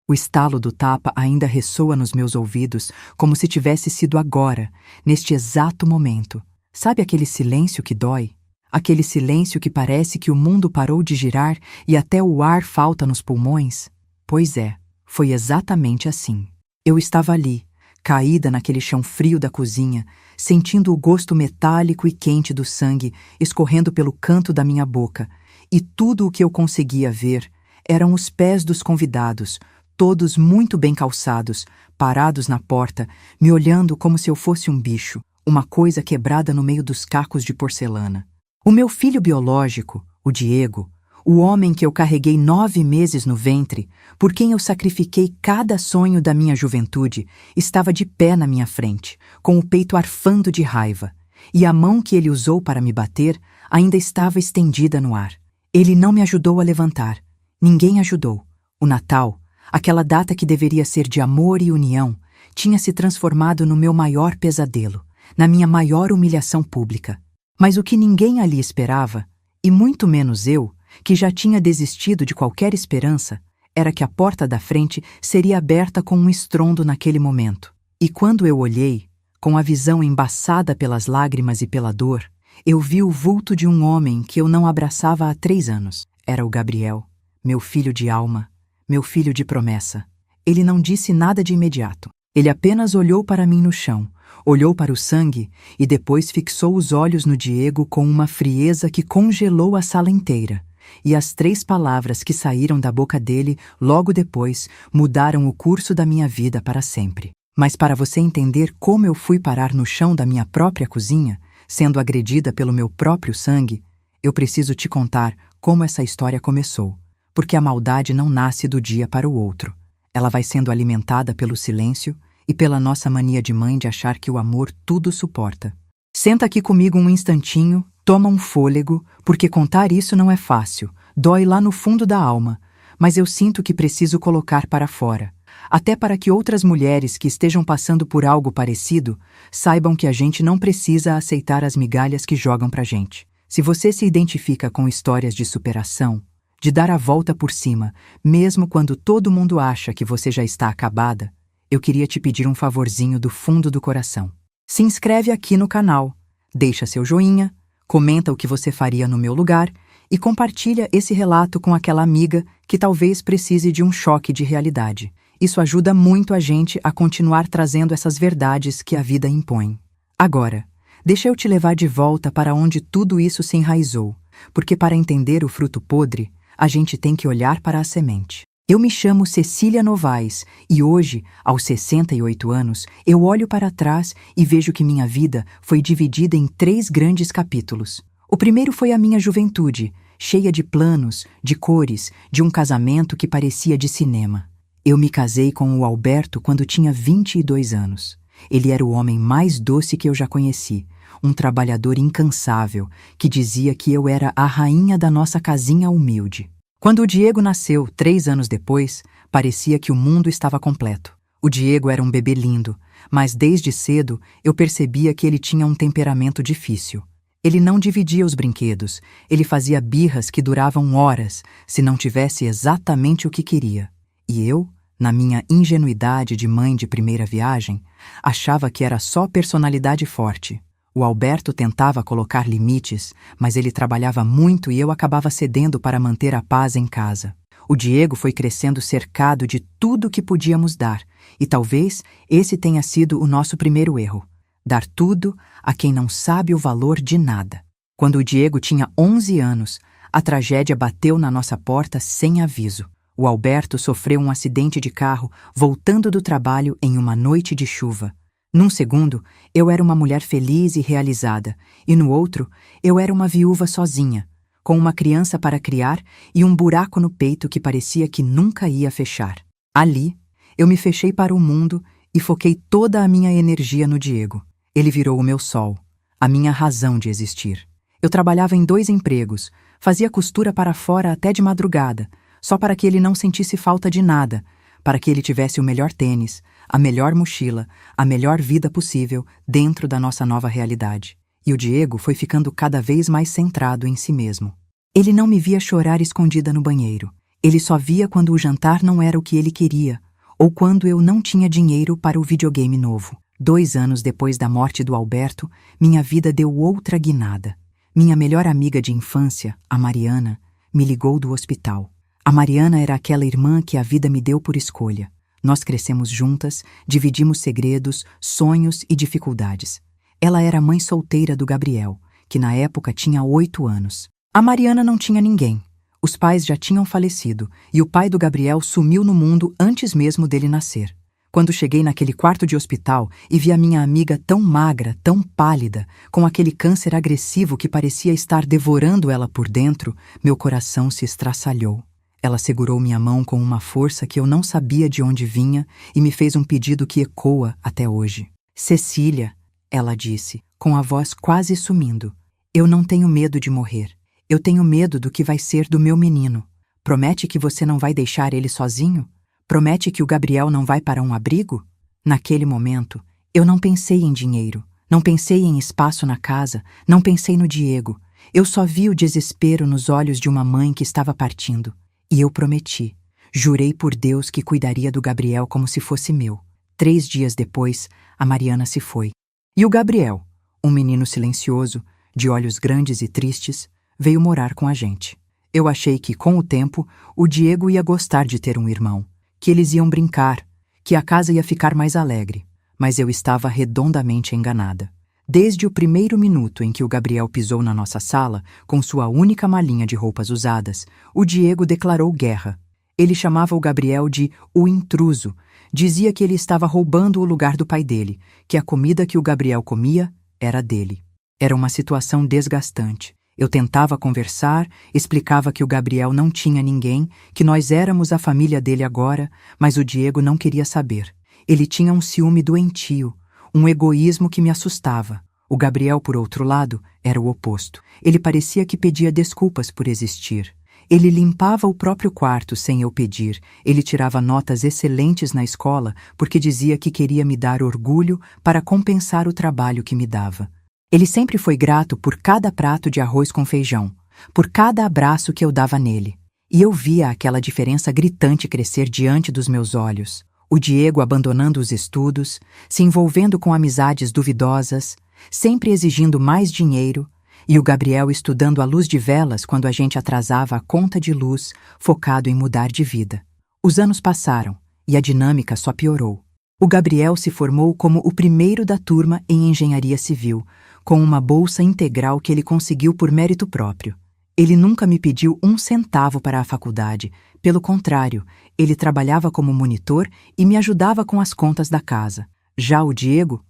O estalo do tapa ainda ressoa nos meus ouvidos, como se tivesse sido agora, neste exato momento. Sabe aquele silêncio que dói? Aquele silêncio que parece que o mundo parou de girar e até o ar falta nos pulmões? Pois é, foi exatamente assim. Eu estava ali, caída naquele chão frio da cozinha, sentindo o gosto metálico e quente do sangue escorrendo pelo canto da minha boca, e tudo o que eu conseguia ver eram os pés dos convidados, todos muito bem calçados, parados na porta, me olhando como se eu fosse um bicho, uma coisa quebrada no meio dos cacos de porcelana. O meu filho biológico, o Diego, o homem que eu carreguei 9 meses no ventre, por quem eu sacrifiquei cada sonho da minha juventude, estava de pé na minha frente, com o peito arfando de raiva, e a mão que ele usou para me bater ainda estava estendida no ar. Ele não me ajudou a levantar. Ninguém ajudou. O Natal, aquela data que deveria ser de amor e união, tinha se transformado no meu maior pesadelo, na minha maior humilhação pública. Mas o que ninguém ali esperava, e muito menos eu, que já tinha desistido de qualquer esperança, era que a porta da frente seria aberta com um estrondo naquele momento. E quando eu olhei, com a visão embaçada pelas lágrimas e pela dor, eu vi o vulto de um homem que eu não abraçava há 3 anos. Era o Gabriel, meu filho de alma, meu filho de promessa. Ele não disse nada de imediato. Ele apenas olhou para mim no chão, olhou para o sangue e depois fixou os olhos no Diego com uma frieza que congelou a sala inteira. E as 3 palavras que saíram da boca dele logo depois mudaram o curso da minha vida para sempre. Mas para você entender como eu fui parar no chão da minha própria cozinha, sendo agredida pelo meu próprio sangue, eu preciso te contar como essa história começou. Porque a maldade não nasce do dia para o outro. Ela vai sendo alimentada pelo silêncio e pela nossa mania de mãe de achar que o amor tudo suporta. Senta aqui comigo um instantinho, toma um fôlego, porque contar isso não é fácil, dói lá no fundo da alma, mas eu sinto que preciso colocar para fora. Até para que outras mulheres que estejam passando por algo parecido saibam que a gente não precisa aceitar as migalhas que jogam pra gente. Se você se identifica com histórias de superação, de dar a volta por cima, mesmo quando todo mundo acha que você já está acabada, eu queria te pedir um favorzinho do fundo do coração. Se inscreve aqui no canal, deixa seu joinha, comenta o que você faria no meu lugar e compartilha esse relato com aquela amiga que talvez precise de um choque de realidade. Isso ajuda muito a gente a continuar trazendo essas verdades que a vida impõe. Agora, deixa eu te levar de volta para onde tudo isso se enraizou, porque para entender o fruto podre, a gente tem que olhar para a semente. Eu me chamo Cecília Novaes e hoje, aos 68 anos, eu olho para trás e vejo que minha vida foi dividida em 3 grandes capítulos. O primeiro foi a minha juventude, cheia de planos, de cores, de um casamento que parecia de cinema. Eu me casei com o Alberto quando tinha 22 anos. Ele era o homem mais doce que eu já conheci, um trabalhador incansável que dizia que eu era a rainha da nossa casinha humilde. Quando o Diego nasceu, 3 anos depois, parecia que o mundo estava completo. O Diego era um bebê lindo, mas desde cedo eu percebia que ele tinha um temperamento difícil. Ele não dividia os brinquedos, ele fazia birras que duravam horas se não tivesse exatamente o que queria. E eu, na minha ingenuidade de mãe de primeira viagem, achava que era só personalidade forte. O Alberto tentava colocar limites, mas ele trabalhava muito e eu acabava cedendo para manter a paz em casa. O Diego foi crescendo cercado de tudo que podíamos dar, e talvez esse tenha sido o nosso primeiro erro: dar tudo a quem não sabe o valor de nada. Quando o Diego tinha 11 anos, a tragédia bateu na nossa porta sem aviso. O Alberto sofreu um acidente de carro voltando do trabalho em uma noite de chuva. Num segundo, eu era uma mulher feliz e realizada, e no outro, eu era uma viúva sozinha, com uma criança para criar e um buraco no peito que parecia que nunca ia fechar. Ali, eu me fechei para o mundo e foquei toda a minha energia no Diego. Ele virou o meu sol, a minha razão de existir. Eu trabalhava em 2 empregos, fazia costura para fora até de madrugada, só para que ele não sentisse falta de nada, para que ele tivesse o melhor tênis, a melhor mochila, a melhor vida possível dentro da nossa nova realidade. E o Diego foi ficando cada vez mais centrado em si mesmo. Ele não me via chorar escondida no banheiro. Ele só via quando o jantar não era o que ele queria, ou quando eu não tinha dinheiro para o videogame novo. 2 anos depois da morte do Alberto, minha vida deu outra guinada. Minha melhor amiga de infância, a Mariana, me ligou do hospital. A Mariana era aquela irmã que a vida me deu por escolha. Nós crescemos juntas, dividimos segredos, sonhos e dificuldades. Ela era mãe solteira do Gabriel, que na época tinha 8 anos. A Mariana não tinha ninguém. Os pais já tinham falecido e o pai do Gabriel sumiu no mundo antes mesmo dele nascer. Quando cheguei naquele quarto de hospital e vi a minha amiga tão magra, tão pálida, com aquele câncer agressivo que parecia estar devorando ela por dentro, meu coração se estraçalhou. Ela segurou minha mão com uma força que eu não sabia de onde vinha e me fez um pedido que ecoa até hoje. Cecília, ela disse, com a voz quase sumindo, eu não tenho medo de morrer. Eu tenho medo do que vai ser do meu menino. Promete que você não vai deixar ele sozinho? Promete que o Gabriel não vai para um abrigo? Naquele momento, eu não pensei em dinheiro, não pensei em espaço na casa, não pensei no Diego. Eu só vi o desespero nos olhos de uma mãe que estava partindo. E eu prometi, jurei por Deus que cuidaria do Gabriel como se fosse meu. 3 dias depois, a Mariana se foi. E o Gabriel, um menino silencioso, de olhos grandes e tristes, veio morar com a gente. Eu achei que, com o tempo, o Diego ia gostar de ter um irmão, que eles iam brincar, que a casa ia ficar mais alegre, mas eu estava redondamente enganada. Desde o primeiro minuto em que o Gabriel pisou na nossa sala, com sua única malinha de roupas usadas, o Diego declarou guerra. Ele chamava o Gabriel de o intruso, dizia que ele estava roubando o lugar do pai dele, que a comida que o Gabriel comia era dele. Era uma situação desgastante. Eu tentava conversar, explicava que o Gabriel não tinha ninguém, que nós éramos a família dele agora, mas o Diego não queria saber. Ele tinha um ciúme doentio, um egoísmo que me assustava. O Gabriel, por outro lado, era o oposto. Ele parecia que pedia desculpas por existir. Ele limpava o próprio quarto sem eu pedir. Ele tirava notas excelentes na escola porque dizia que queria me dar orgulho para compensar o trabalho que me dava. Ele sempre foi grato por cada prato de arroz com feijão, por cada abraço que eu dava nele. E eu via aquela diferença gritante crescer diante dos meus olhos. O Diego abandonando os estudos, se envolvendo com amizades duvidosas, sempre exigindo mais dinheiro, e o Gabriel estudando à luz de velas quando a gente atrasava a conta de luz, focado em mudar de vida. Os anos passaram, e a dinâmica só piorou. O Gabriel se formou como o primeiro da turma em engenharia civil, com uma bolsa integral que ele conseguiu por mérito próprio. Ele nunca me pediu 1 centavo para a faculdade. Pelo contrário, ele trabalhava como monitor e me ajudava com as contas da casa. Já o Diego?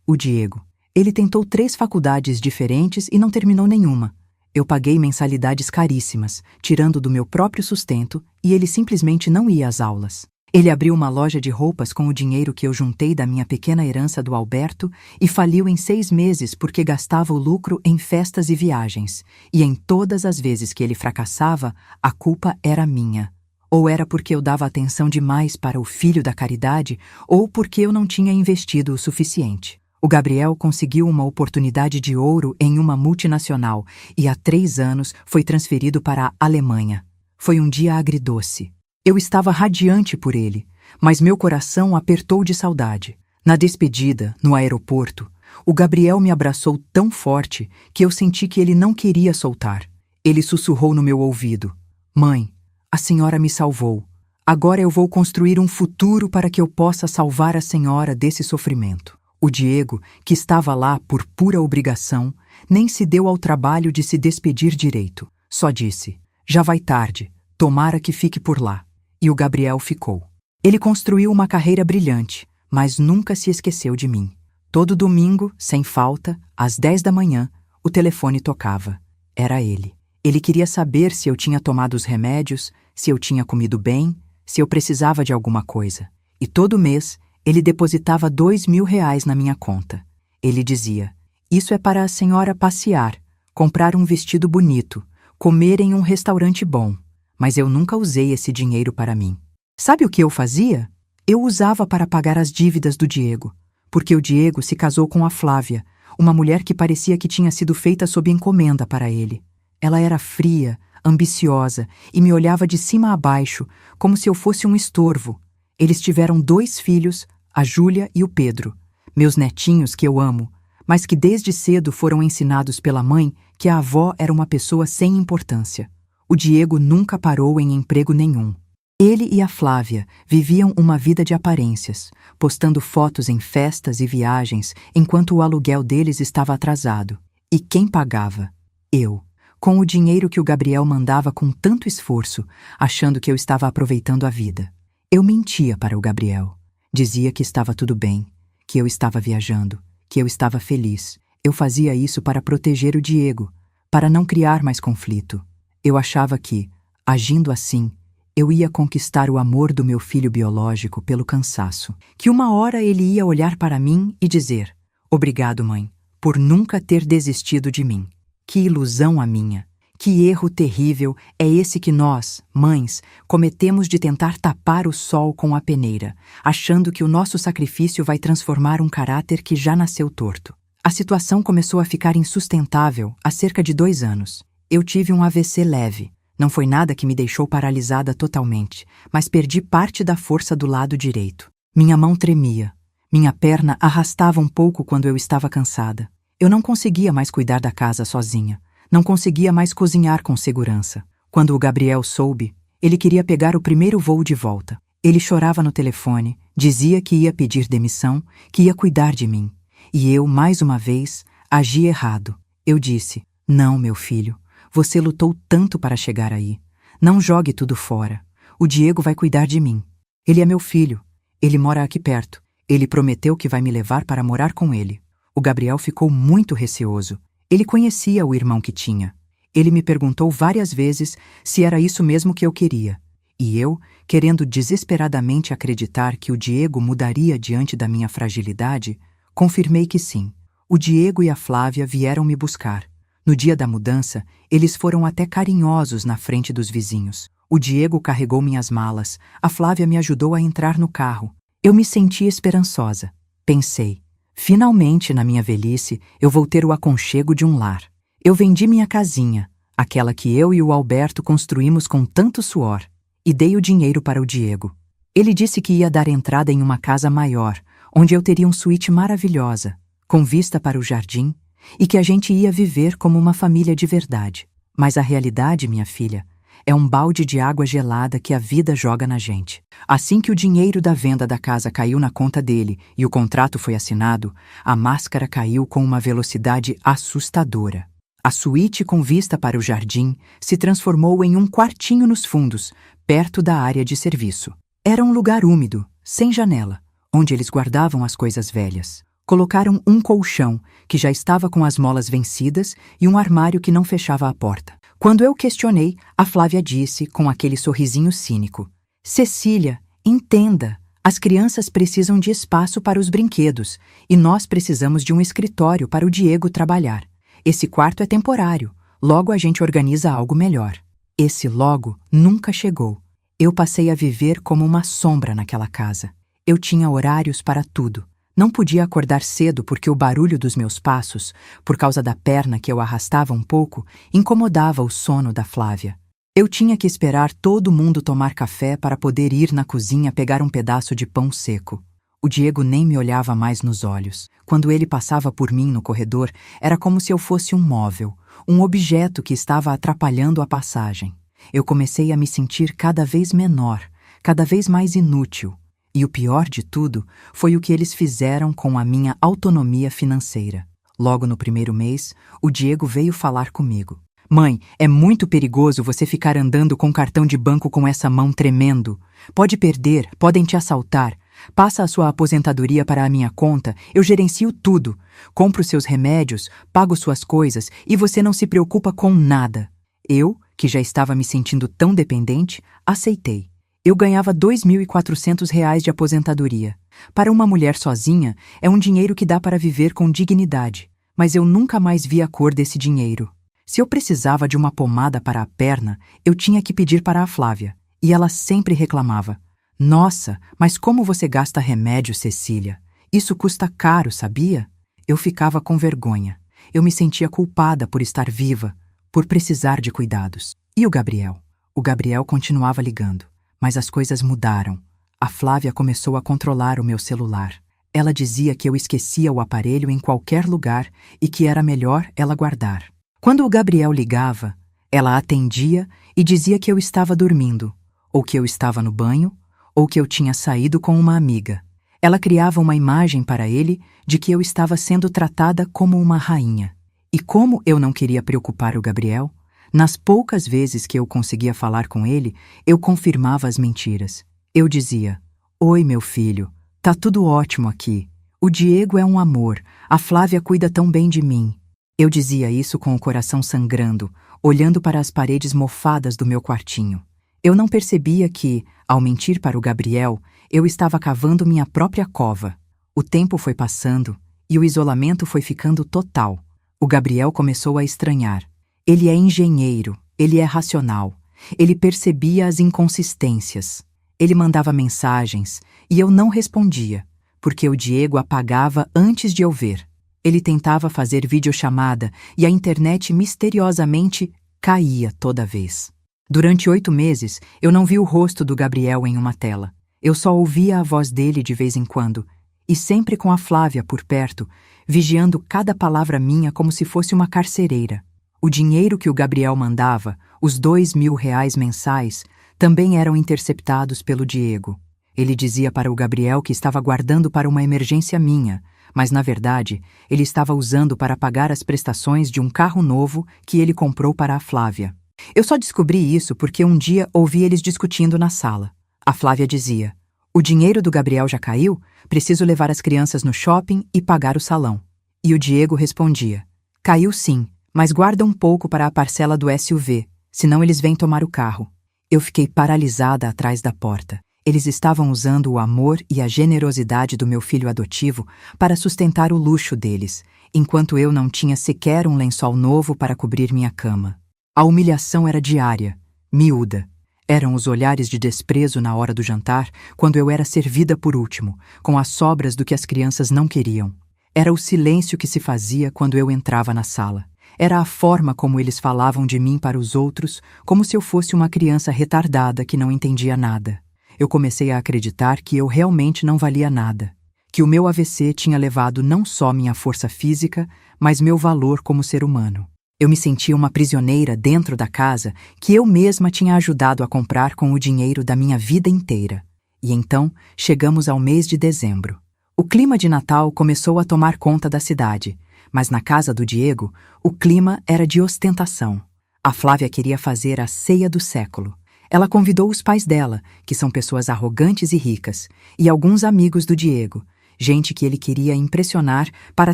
O Diego. Ele tentou 3 faculdades diferentes e não terminou nenhuma. Eu paguei mensalidades caríssimas, tirando do meu próprio sustento, e ele simplesmente não ia às aulas. Ele abriu uma loja de roupas com o dinheiro que eu juntei da minha pequena herança do Alberto e faliu em 6 meses porque gastava o lucro em festas e viagens. E em todas as vezes que ele fracassava, a culpa era minha. Ou era porque eu dava atenção demais para o filho da caridade, ou porque eu não tinha investido o suficiente. O Gabriel conseguiu uma oportunidade de ouro em uma multinacional e há 3 anos foi transferido para a Alemanha. Foi um dia agridoce. Eu estava radiante por ele, mas meu coração apertou de saudade. Na despedida, no aeroporto, o Gabriel me abraçou tão forte que eu senti que ele não queria soltar. Ele sussurrou no meu ouvido: "Mãe, a senhora me salvou. Agora eu vou construir um futuro para que eu possa salvar a senhora desse sofrimento." O Diego, que estava lá por pura obrigação, nem se deu ao trabalho de se despedir direito. Só disse: "Já vai tarde, tomara que fique por lá." E o Gabriel ficou. Ele construiu uma carreira brilhante, mas nunca se esqueceu de mim. Todo domingo, sem falta, às 10 da manhã, o telefone tocava. Era ele. Ele queria saber se eu tinha tomado os remédios, se eu tinha comido bem, se eu precisava de alguma coisa. E todo mês, ele depositava R$ 2.000 na minha conta. Ele dizia: "Isso é para a senhora passear, comprar um vestido bonito, comer em um restaurante bom." Mas eu nunca usei esse dinheiro para mim. Sabe o que eu fazia? Eu usava para pagar as dívidas do Diego, porque o Diego se casou com a Flávia, uma mulher que parecia que tinha sido feita sob encomenda para ele. Ela era fria, ambiciosa e me olhava de cima a baixo, como se eu fosse um estorvo. Eles tiveram 2 filhos, a Júlia e o Pedro, meus netinhos que eu amo, mas que desde cedo foram ensinados pela mãe que a avó era uma pessoa sem importância. O Diego nunca parou em emprego nenhum. Ele e a Flávia viviam uma vida de aparências, postando fotos em festas e viagens enquanto o aluguel deles estava atrasado. E quem pagava? Eu, com o dinheiro que o Gabriel mandava com tanto esforço, achando que eu estava aproveitando a vida. Eu mentia para o Gabriel. Dizia que estava tudo bem, que eu estava viajando, que eu estava feliz. Eu fazia isso para proteger o Diego, para não criar mais conflito. Eu achava que, agindo assim, eu ia conquistar o amor do meu filho biológico pelo cansaço. Que uma hora ele ia olhar para mim e dizer: "Obrigado, mãe, por nunca ter desistido de mim." Que ilusão a minha! Que erro terrível é esse que nós, mães, cometemos de tentar tapar o sol com a peneira, achando que o nosso sacrifício vai transformar um caráter que já nasceu torto. A situação começou a ficar insustentável há cerca de 2 anos. Eu tive um AVC leve. Não foi nada que me deixou paralisada totalmente, mas perdi parte da força do lado direito. Minha mão tremia. Minha perna arrastava um pouco quando eu estava cansada. Eu não conseguia mais cuidar da casa sozinha. Não conseguia mais cozinhar com segurança. Quando o Gabriel soube, ele queria pegar o primeiro voo de volta. Ele chorava no telefone, dizia que ia pedir demissão, que ia cuidar de mim. E eu, mais uma vez, agi errado. Eu disse: "Não, meu filho, você lutou tanto para chegar aí. Não jogue tudo fora. O Diego vai cuidar de mim. Ele é meu filho. Ele mora aqui perto. Ele prometeu que vai me levar para morar com ele." O Gabriel ficou muito receoso. Ele conhecia o irmão que tinha. Ele me perguntou várias vezes se era isso mesmo que eu queria. E eu, querendo desesperadamente acreditar que o Diego mudaria diante da minha fragilidade, confirmei que sim. O Diego e a Flávia vieram me buscar. No dia da mudança, eles foram até carinhosos na frente dos vizinhos. O Diego carregou minhas malas, a Flávia me ajudou a entrar no carro. Eu me senti esperançosa. Pensei: finalmente, na minha velhice, eu vou ter o aconchego de um lar. Eu vendi minha casinha, aquela que eu e o Alberto construímos com tanto suor, e dei o dinheiro para o Diego. Ele disse que ia dar entrada em uma casa maior, onde eu teria uma suíte maravilhosa, com vista para o jardim, e que a gente ia viver como uma família de verdade. Mas a realidade, minha filha, é um balde de água gelada que a vida joga na gente. Assim que o dinheiro da venda da casa caiu na conta dele e o contrato foi assinado, a máscara caiu com uma velocidade assustadora. A suíte com vista para o jardim se transformou em um quartinho nos fundos, perto da área de serviço. Era um lugar úmido, sem janela, onde eles guardavam as coisas velhas. Colocaram um colchão, que já estava com as molas vencidas, e um armário que não fechava a porta. Quando eu questionei, a Flávia disse, com aquele sorrisinho cínico: "Cecília, entenda, as crianças precisam de espaço para os brinquedos, e nós precisamos de um escritório para o Diego trabalhar. Esse quarto é temporário, logo a gente organiza algo melhor." Esse logo nunca chegou. Eu passei a viver como uma sombra naquela casa. Eu tinha horários para tudo. Não podia acordar cedo porque o barulho dos meus passos, por causa da perna que eu arrastava um pouco, incomodava o sono da Flávia. Eu tinha que esperar todo mundo tomar café para poder ir na cozinha pegar um pedaço de pão seco. O Diego nem me olhava mais nos olhos. Quando ele passava por mim no corredor, era como se eu fosse um móvel, um objeto que estava atrapalhando a passagem. Eu comecei a me sentir cada vez menor, cada vez mais inútil. E o pior de tudo foi o que eles fizeram com a minha autonomia financeira. Logo no primeiro mês, o Diego veio falar comigo. "Mãe, é muito perigoso você ficar andando com cartão de banco com essa mão tremendo. Pode perder, podem te assaltar. Passa a sua aposentadoria para a minha conta, eu gerencio tudo. Compro seus remédios, pago suas coisas e você não se preocupa com nada." Eu, que já estava me sentindo tão dependente, aceitei. Eu ganhava R$ 2.400 de aposentadoria. Para uma mulher sozinha, é um dinheiro que dá para viver com dignidade. Mas eu nunca mais vi a cor desse dinheiro. Se eu precisava de uma pomada para a perna, eu tinha que pedir para a Flávia. E ela sempre reclamava: "Nossa, mas como você gasta remédio, Cecília? Isso custa caro, sabia?" Eu ficava com vergonha. Eu me sentia culpada por estar viva, por precisar de cuidados. E o Gabriel? O Gabriel continuava ligando, mas as coisas mudaram. A Flávia começou a controlar o meu celular. Ela dizia que eu esquecia o aparelho em qualquer lugar e que era melhor ela guardar. Quando o Gabriel ligava, ela atendia e dizia que eu estava dormindo, ou que eu estava no banho, ou que eu tinha saído com uma amiga. Ela criava uma imagem para ele de que eu estava sendo tratada como uma rainha. E como eu não queria preocupar o Gabriel, nas poucas vezes que eu conseguia falar com ele, eu confirmava as mentiras. Eu dizia: "Oi, meu filho, tá tudo ótimo aqui. O Diego é um amor, a Flávia cuida tão bem de mim." Eu dizia isso com o coração sangrando, olhando para as paredes mofadas do meu quartinho. Eu não percebia que, ao mentir para o Gabriel, eu estava cavando minha própria cova. O tempo foi passando e o isolamento foi ficando total. O Gabriel começou a estranhar. Ele é engenheiro, ele é racional. Ele percebia as inconsistências. Ele mandava mensagens e eu não respondia, porque o Diego apagava antes de eu ver. Ele tentava fazer videochamada e a internet misteriosamente caía toda vez. Durante 8 meses, eu não vi o rosto do Gabriel em uma tela. Eu só ouvia a voz dele de vez em quando, e sempre com a Flávia por perto, vigiando cada palavra minha como se fosse uma carcereira. O dinheiro que o Gabriel mandava, os R$ 2.000 mensais, também eram interceptados pelo Diego. Ele dizia para o Gabriel que estava guardando para uma emergência minha, mas na verdade, ele estava usando para pagar as prestações de um carro novo que ele comprou para a Flávia. Eu só descobri isso porque um dia ouvi eles discutindo na sala. A Flávia dizia: "O dinheiro do Gabriel já caiu? Preciso levar as crianças no shopping e pagar o salão." E o Diego respondia: "Caiu sim, mas guarda um pouco para a parcela do SUV, senão eles vêm tomar o carro." Eu fiquei paralisada atrás da porta. Eles estavam usando o amor e a generosidade do meu filho adotivo para sustentar o luxo deles, enquanto eu não tinha sequer um lençol novo para cobrir minha cama. A humilhação era diária, miúda. Eram os olhares de desprezo na hora do jantar, quando eu era servida por último, com as sobras do que as crianças não queriam. Era o silêncio que se fazia quando eu entrava na sala. Era a forma como eles falavam de mim para os outros, como se eu fosse uma criança retardada que não entendia nada. Eu comecei a acreditar que eu realmente não valia nada, que o meu AVC tinha levado não só minha força física, mas meu valor como ser humano. Eu me sentia uma prisioneira dentro da casa que eu mesma tinha ajudado a comprar com o dinheiro da minha vida inteira. E então, chegamos ao mês de dezembro. O clima de Natal começou a tomar conta da cidade, mas na casa do Diego, o clima era de ostentação. A Flávia queria fazer a ceia do século. Ela convidou os pais dela, que são pessoas arrogantes e ricas, e alguns amigos do Diego, gente que ele queria impressionar para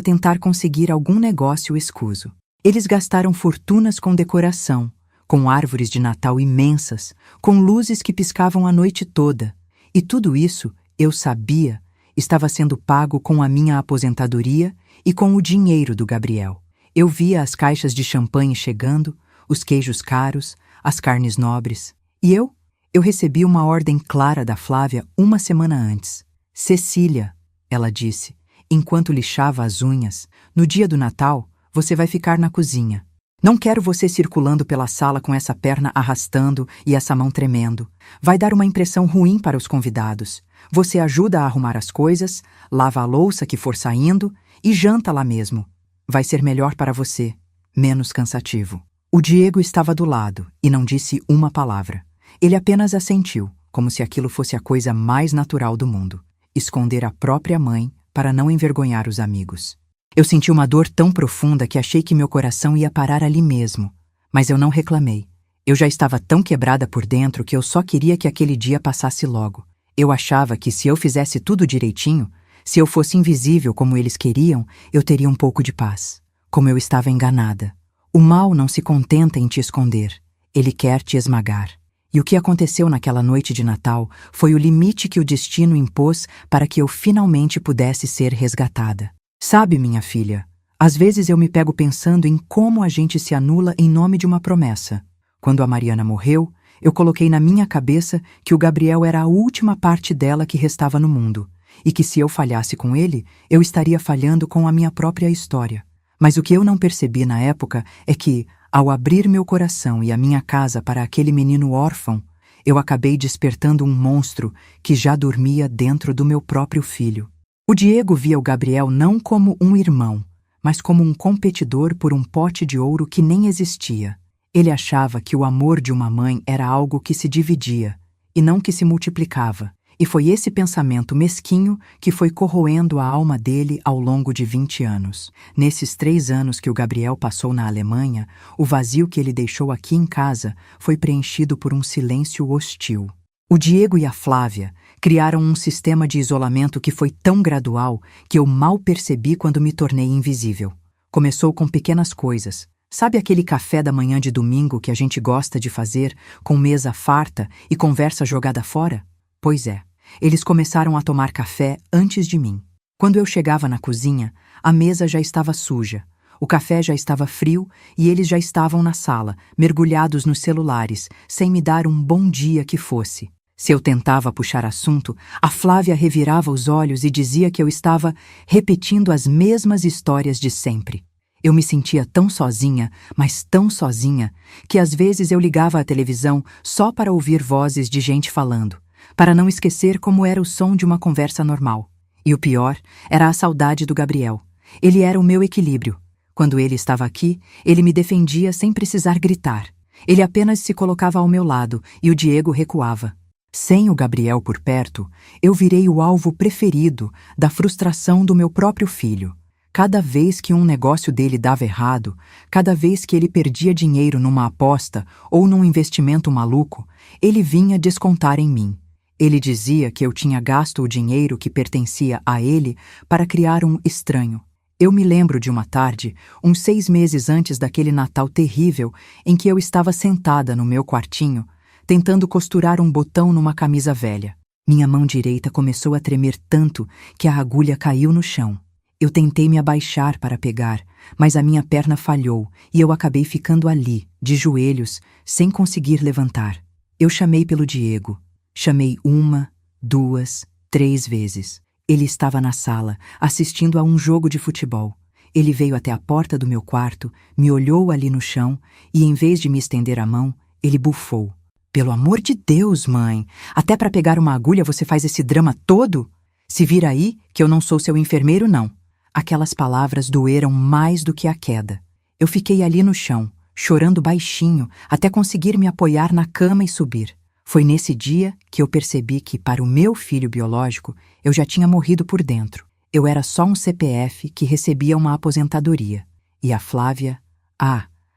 tentar conseguir algum negócio escuso. Eles gastaram fortunas com decoração, com árvores de Natal imensas, com luzes que piscavam a noite toda. E tudo isso, eu sabia, estava sendo pago com a minha aposentadoria e com o dinheiro do Gabriel. Eu via as caixas de champanhe chegando, os queijos caros, as carnes nobres. E eu recebi uma ordem clara da Flávia uma semana antes. "Cecília", ela disse, enquanto lixava as unhas, "no dia do Natal, você vai ficar na cozinha. Não quero você circulando pela sala com essa perna arrastando e essa mão tremendo. Vai dar uma impressão ruim para os convidados. Você ajuda a arrumar as coisas, lava a louça que for saindo e janta lá mesmo. Vai ser melhor para você, menos cansativo." O Diego estava do lado e não disse uma palavra. Ele apenas assentiu, como se aquilo fosse a coisa mais natural do mundo. Esconder a própria mãe para não envergonhar os amigos. Eu senti uma dor tão profunda que achei que meu coração ia parar ali mesmo, mas eu não reclamei. Eu já estava tão quebrada por dentro que eu só queria que aquele dia passasse logo. Eu achava que se eu fizesse tudo direitinho, se eu fosse invisível como eles queriam, eu teria um pouco de paz. Como eu estava enganada. O mal não se contenta em te esconder, ele quer te esmagar. E o que aconteceu naquela noite de Natal foi o limite que o destino impôs para que eu finalmente pudesse ser resgatada. Sabe, minha filha, às vezes eu me pego pensando em como a gente se anula em nome de uma promessa. Quando a Mariana morreu, eu coloquei na minha cabeça que o Gabriel era a última parte dela que restava no mundo, e que se eu falhasse com ele, eu estaria falhando com a minha própria história. Mas o que eu não percebi na época é que, Ao abrir meu coração e a minha casa para aquele menino órfão, eu acabei despertando um monstro que já dormia dentro do meu próprio filho. O Diego via o Gabriel não como um irmão, mas como um competidor por um pote de ouro que nem existia. Ele achava que o amor de uma mãe era algo que se dividia, e não que se multiplicava. E foi esse pensamento mesquinho que foi corroendo a alma dele ao longo de 20 anos. Nesses 3 anos que o Gabriel passou na Alemanha, o vazio que ele deixou aqui em casa foi preenchido por um silêncio hostil. O Diego e a Flávia criaram um sistema de isolamento que foi tão gradual que eu mal percebi quando me tornei invisível. Começou com pequenas coisas. Sabe aquele café da manhã de domingo que a gente gosta de fazer, com mesa farta e conversa jogada fora? Pois é. Eles começaram a tomar café antes de mim. Quando eu chegava na cozinha, a mesa já estava suja, o café já estava frio e eles já estavam na sala, mergulhados nos celulares, sem me dar um bom dia que fosse. Se eu tentava puxar assunto, a Flávia revirava os olhos e dizia que eu estava repetindo as mesmas histórias de sempre. Eu me sentia tão sozinha, mas tão sozinha, que às vezes eu ligava a televisão só para ouvir vozes de gente falando, para não esquecer como era o som de uma conversa normal. E o pior era a saudade do Gabriel. Ele era o meu equilíbrio. Quando ele estava aqui, ele me defendia sem precisar gritar. Ele apenas se colocava ao meu lado e o Diego recuava. Sem o Gabriel por perto, eu virei o alvo preferido da frustração do meu próprio filho. Cada vez que um negócio dele dava errado, cada vez que ele perdia dinheiro numa aposta ou num investimento maluco, ele vinha descontar em mim. Ele dizia que eu tinha gasto o dinheiro que pertencia a ele para criar um estranho. Eu me lembro de uma tarde, uns 6 meses antes daquele Natal terrível, em que eu estava sentada no meu quartinho, tentando costurar um botão numa camisa velha. Minha mão direita começou a tremer tanto que a agulha caiu no chão. Eu tentei me abaixar para pegar, mas a minha perna falhou e eu acabei ficando ali, de joelhos, sem conseguir levantar. Eu chamei pelo Diego. Chamei 1, 2, 3 vezes. Ele estava na sala, assistindo a um jogo de futebol. Ele veio até a porta do meu quarto, me olhou ali no chão e, em vez de me estender a mão, ele bufou. Pelo amor de Deus, mãe! Até para pegar uma agulha você faz esse drama todo? Se vira aí, que eu não sou seu enfermeiro, não. Aquelas palavras doeram mais do que a queda. Eu fiquei ali no chão, chorando baixinho, até conseguir me apoiar na cama e subir. Foi nesse dia que eu percebi que, para o meu filho biológico, eu já tinha morrido por dentro. Eu era só um CPF que recebia uma aposentadoria. E a Flávia,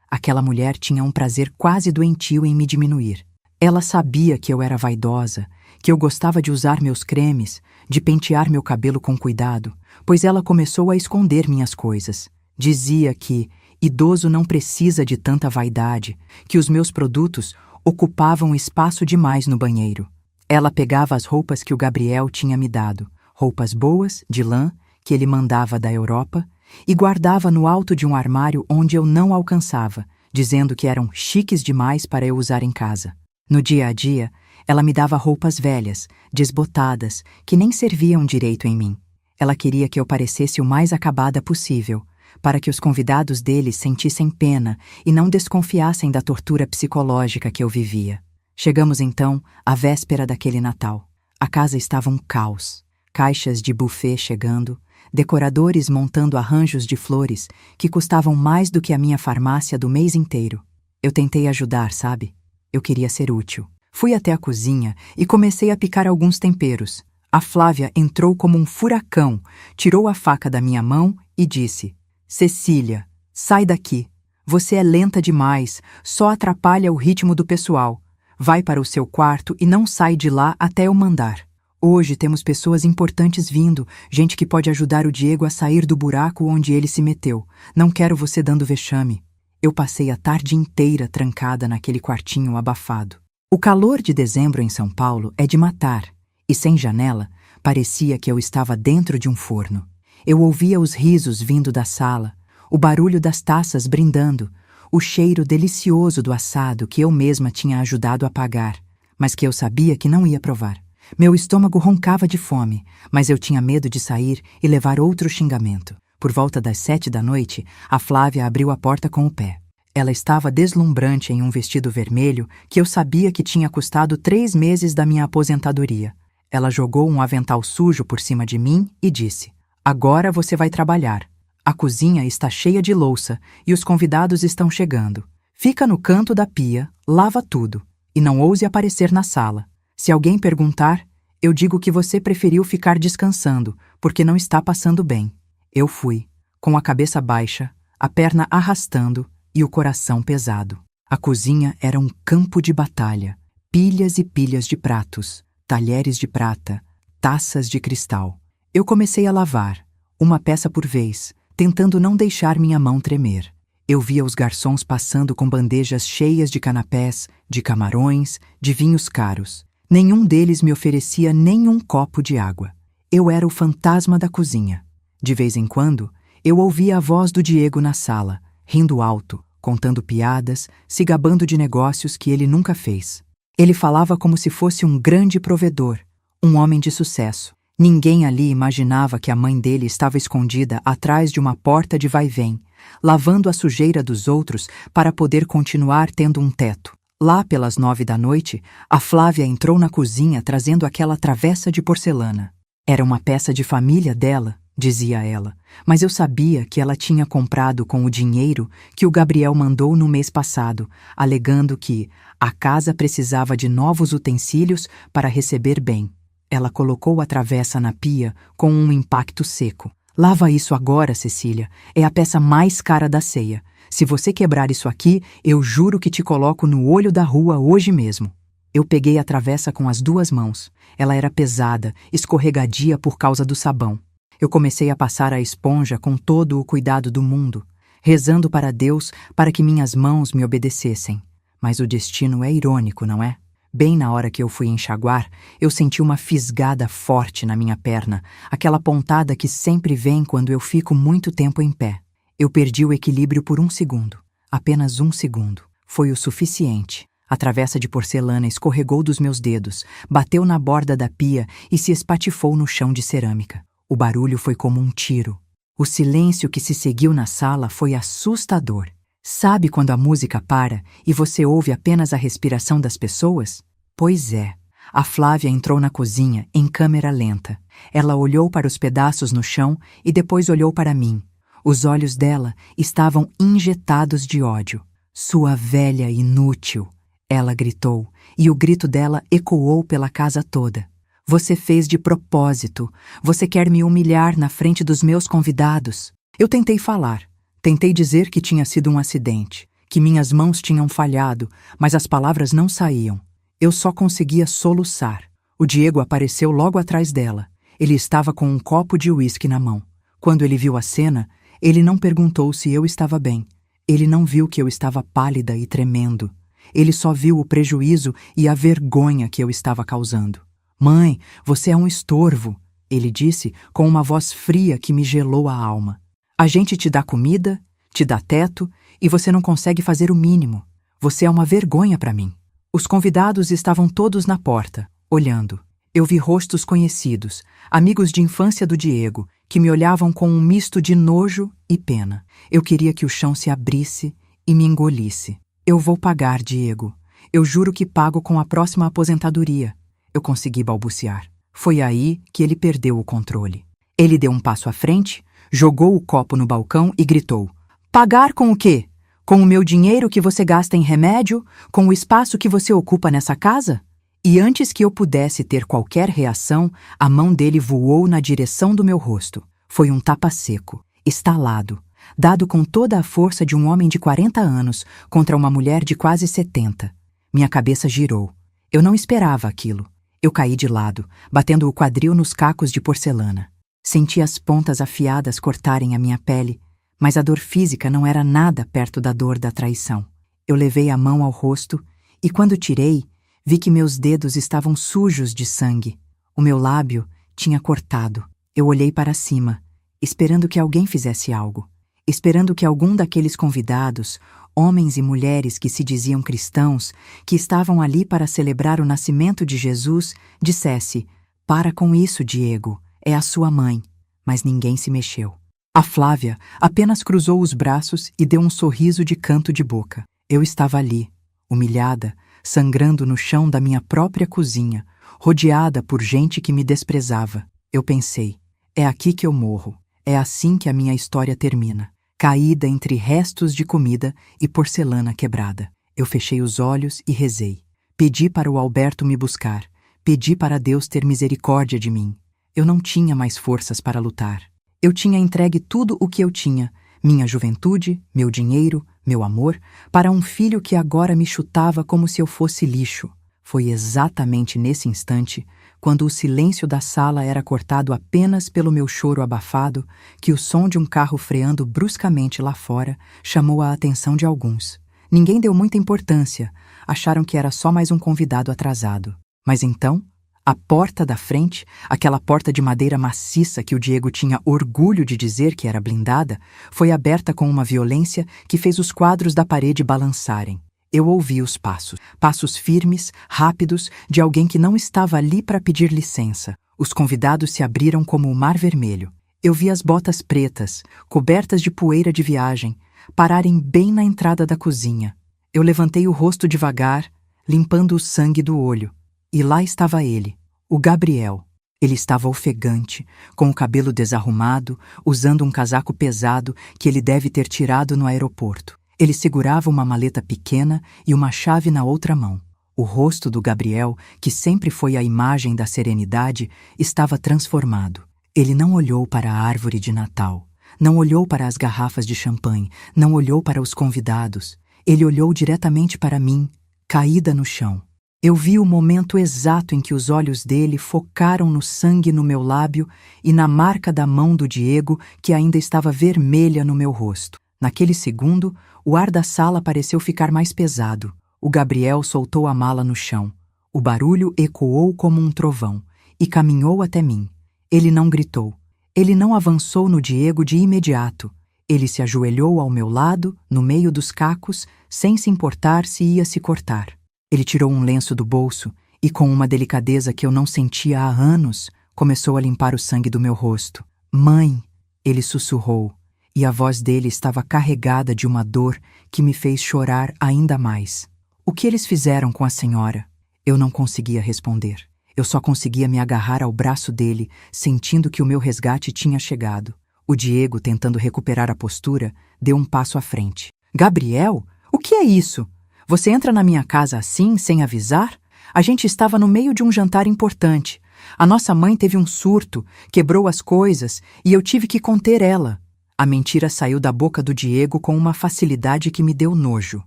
aquela mulher tinha um prazer quase doentio em me diminuir. Ela sabia que eu era vaidosa, que eu gostava de usar meus cremes, de pentear meu cabelo com cuidado, pois ela começou a esconder minhas coisas. Dizia que idoso não precisa de tanta vaidade, que os meus produtos ocupavam espaço demais no banheiro. Ela pegava as roupas que o Gabriel tinha me dado, roupas boas, de lã, que ele mandava da Europa, e guardava no alto de um armário onde eu não alcançava, dizendo que eram chiques demais para eu usar em casa. No dia a dia, ela me dava roupas velhas, desbotadas, que nem serviam direito em mim. Ela queria que eu parecesse o mais acabada possível, para que os convidados dele sentissem pena e não desconfiassem da tortura psicológica que eu vivia. Chegamos então à véspera daquele Natal. A casa estava um caos. Caixas de buffet chegando, decoradores montando arranjos de flores que custavam mais do que a minha farmácia do mês inteiro. Eu tentei ajudar, sabe? Eu queria ser útil. Fui até a cozinha e comecei a picar alguns temperos. A Flávia entrou como um furacão, tirou a faca da minha mão e disse: Cecília, sai daqui. Você é lenta demais, só atrapalha o ritmo do pessoal. Vai para o seu quarto e não sai de lá até eu mandar. Hoje temos pessoas importantes vindo, gente que pode ajudar o Diego a sair do buraco onde ele se meteu. Não quero você dando vexame. Eu passei a tarde inteira trancada naquele quartinho abafado. O calor de dezembro em São Paulo é de matar, e sem janela, parecia que eu estava dentro de um forno. Eu ouvia os risos vindo da sala, o barulho das taças brindando, o cheiro delicioso do assado que eu mesma tinha ajudado a apagar, mas que eu sabia que não ia provar. Meu estômago roncava de fome, mas eu tinha medo de sair e levar outro xingamento. Por volta das 7 da noite, a Flávia abriu a porta com o pé. Ela estava deslumbrante em um vestido vermelho que eu sabia que tinha custado 3 meses da minha aposentadoria. Ela jogou um avental sujo por cima de mim e disse: "Agora você vai trabalhar. A cozinha está cheia de louça e os convidados estão chegando. Fica no canto da pia, lava tudo e não ouse aparecer na sala. Se alguém perguntar, eu digo que você preferiu ficar descansando porque não está passando bem." Eu fui, com a cabeça baixa, a perna arrastando e o coração pesado. A cozinha era um campo de batalha. Pilhas e pilhas de pratos, talheres de prata, taças de cristal. Eu comecei a lavar, uma peça por vez, tentando não deixar minha mão tremer. Eu via os garçons passando com bandejas cheias de canapés, de camarões, de vinhos caros. Nenhum deles me oferecia nenhum copo de água. Eu era o fantasma da cozinha. De vez em quando, eu ouvia a voz do Diego na sala, rindo alto, contando piadas, se gabando de negócios que ele nunca fez. Ele falava como se fosse um grande provedor, um homem de sucesso. Ninguém ali imaginava que a mãe dele estava escondida atrás de uma porta de vai-vem, lavando a sujeira dos outros para poder continuar tendo um teto. Lá pelas 9 da noite, a Flávia entrou na cozinha trazendo aquela travessa de porcelana. Era uma peça de família dela, dizia ela, mas eu sabia que ela tinha comprado com o dinheiro que o Gabriel mandou no mês passado, alegando que a casa precisava de novos utensílios para receber bem. Ela colocou a travessa na pia com um impacto seco. "Lava isso agora, Cecília. É a peça mais cara da ceia. Se você quebrar isso aqui, eu juro que te coloco no olho da rua hoje mesmo." Eu peguei a travessa com as 2 mãos. Ela era pesada, escorregadia por causa do sabão. Eu comecei a passar a esponja com todo o cuidado do mundo, rezando para Deus para que minhas mãos me obedecessem. Mas o destino é irônico, não é? Bem na hora que eu fui enxaguar, eu senti uma fisgada forte na minha perna, aquela pontada que sempre vem quando eu fico muito tempo em pé. Eu perdi o equilíbrio por 1 segundo. Apenas 1 segundo. Foi o suficiente. A travessa de porcelana escorregou dos meus dedos, bateu na borda da pia e se espatifou no chão de cerâmica. O barulho foi como um tiro. O silêncio que se seguiu na sala foi assustador. Sabe quando a música para e você ouve apenas a respiração das pessoas? Pois é. A Flávia entrou na cozinha em câmera lenta. Ela olhou para os pedaços no chão e depois olhou para mim. Os olhos dela estavam injetados de ódio. "Sua velha inútil!" ela gritou, e o grito dela ecoou pela casa toda. "Você fez de propósito. Você quer me humilhar na frente dos meus convidados." Eu tentei falar. Tentei dizer que tinha sido um acidente, que minhas mãos tinham falhado, mas as palavras não saíam. Eu só conseguia soluçar. O Diego apareceu logo atrás dela. Ele estava com um copo de uísque na mão. Quando ele viu a cena, ele não perguntou se eu estava bem. Ele não viu que eu estava pálida e tremendo. Ele só viu o prejuízo e a vergonha que eu estava causando. "Mãe, você é um estorvo", ele disse com uma voz fria que me gelou a alma. "A gente te dá comida, te dá teto e você não consegue fazer o mínimo. Você é uma vergonha para mim." Os convidados estavam todos na porta, olhando. Eu vi rostos conhecidos, amigos de infância do Diego, que me olhavam com um misto de nojo e pena. Eu queria que o chão se abrisse e me engolisse. "Eu vou pagar, Diego. Eu juro que pago com a próxima aposentadoria." Eu consegui balbuciar. Foi aí que ele perdeu o controle. Ele deu um passo à frente, jogou o copo no balcão e gritou: "Pagar com o quê? Com o meu dinheiro que você gasta em remédio? Com o espaço que você ocupa nessa casa?" E antes que eu pudesse ter qualquer reação, a mão dele voou na direção do meu rosto. Foi um tapa seco, estalado, dado com toda a força de um homem de 40 anos contra uma mulher de quase 70. Minha cabeça girou. Eu não esperava aquilo. Eu caí de lado, batendo o quadril nos cacos de porcelana. Senti as pontas afiadas cortarem a minha pele, mas a dor física não era nada perto da dor da traição. Eu levei a mão ao rosto e, quando tirei, vi que meus dedos estavam sujos de sangue. O meu lábio tinha cortado. Eu olhei para cima, esperando que alguém fizesse algo. Esperando que algum daqueles convidados, homens e mulheres que se diziam cristãos, que estavam ali para celebrar o nascimento de Jesus, dissesse: "Para com isso, Diego. É a sua mãe." Mas ninguém se mexeu. A Flávia apenas cruzou os braços e deu um sorriso de canto de boca. Eu estava ali, humilhada, sangrando no chão da minha própria cozinha, rodeada por gente que me desprezava. Eu pensei, é aqui que eu morro. É assim que a minha história termina, caída entre restos de comida e porcelana quebrada. Eu fechei os olhos e rezei. Pedi para o Alberto me buscar. Pedi para Deus ter misericórdia de mim. Eu não tinha mais forças para lutar. Eu tinha entregue tudo o que eu tinha, minha juventude, meu dinheiro, meu amor, para um filho que agora me chutava como se eu fosse lixo. Foi exatamente nesse instante, quando o silêncio da sala era cortado apenas pelo meu choro abafado, que o som de um carro freando bruscamente lá fora chamou a atenção de alguns. Ninguém deu muita importância, acharam que era só mais um convidado atrasado. Mas então, a porta da frente, aquela porta de madeira maciça que o Diego tinha orgulho de dizer que era blindada, foi aberta com uma violência que fez os quadros da parede balançarem. Eu ouvi os passos, passos firmes, rápidos, de alguém que não estava ali para pedir licença. Os convidados se abriram como o mar vermelho. Eu vi as botas pretas, cobertas de poeira de viagem, pararem bem na entrada da cozinha. Eu levantei o rosto devagar, limpando o sangue do olho. E lá estava ele, o Gabriel. Ele estava ofegante, com o cabelo desarrumado, usando um casaco pesado que ele deve ter tirado no aeroporto. Ele segurava uma maleta pequena e uma chave na outra mão. O rosto do Gabriel, que sempre foi a imagem da serenidade, estava transformado. Ele não olhou para a árvore de Natal, não olhou para as garrafas de champanhe, não olhou para os convidados. Ele olhou diretamente para mim, caída no chão. Eu vi o momento exato em que os olhos dele focaram no sangue no meu lábio e na marca da mão do Diego, que ainda estava vermelha no meu rosto. Naquele segundo, o ar da sala pareceu ficar mais pesado. O Gabriel soltou a mala no chão. O barulho ecoou como um trovão e caminhou até mim. Ele não gritou. Ele não avançou no Diego de imediato. Ele se ajoelhou ao meu lado, no meio dos cacos, sem se importar se ia se cortar. Ele tirou um lenço do bolso e, com uma delicadeza que eu não sentia há anos, começou a limpar o sangue do meu rosto. "Mãe!" ele sussurrou, e a voz dele estava carregada de uma dor que me fez chorar ainda mais. "O que eles fizeram com a senhora?" Eu não conseguia responder. Eu só conseguia me agarrar ao braço dele, sentindo que o meu resgate tinha chegado. O Diego, tentando recuperar a postura, deu um passo à frente. "Gabriel? O que é isso? Você entra na minha casa assim, sem avisar? A gente estava no meio de um jantar importante. A nossa mãe teve um surto, quebrou as coisas e eu tive que conter ela." A mentira saiu da boca do Diego com uma facilidade que me deu nojo.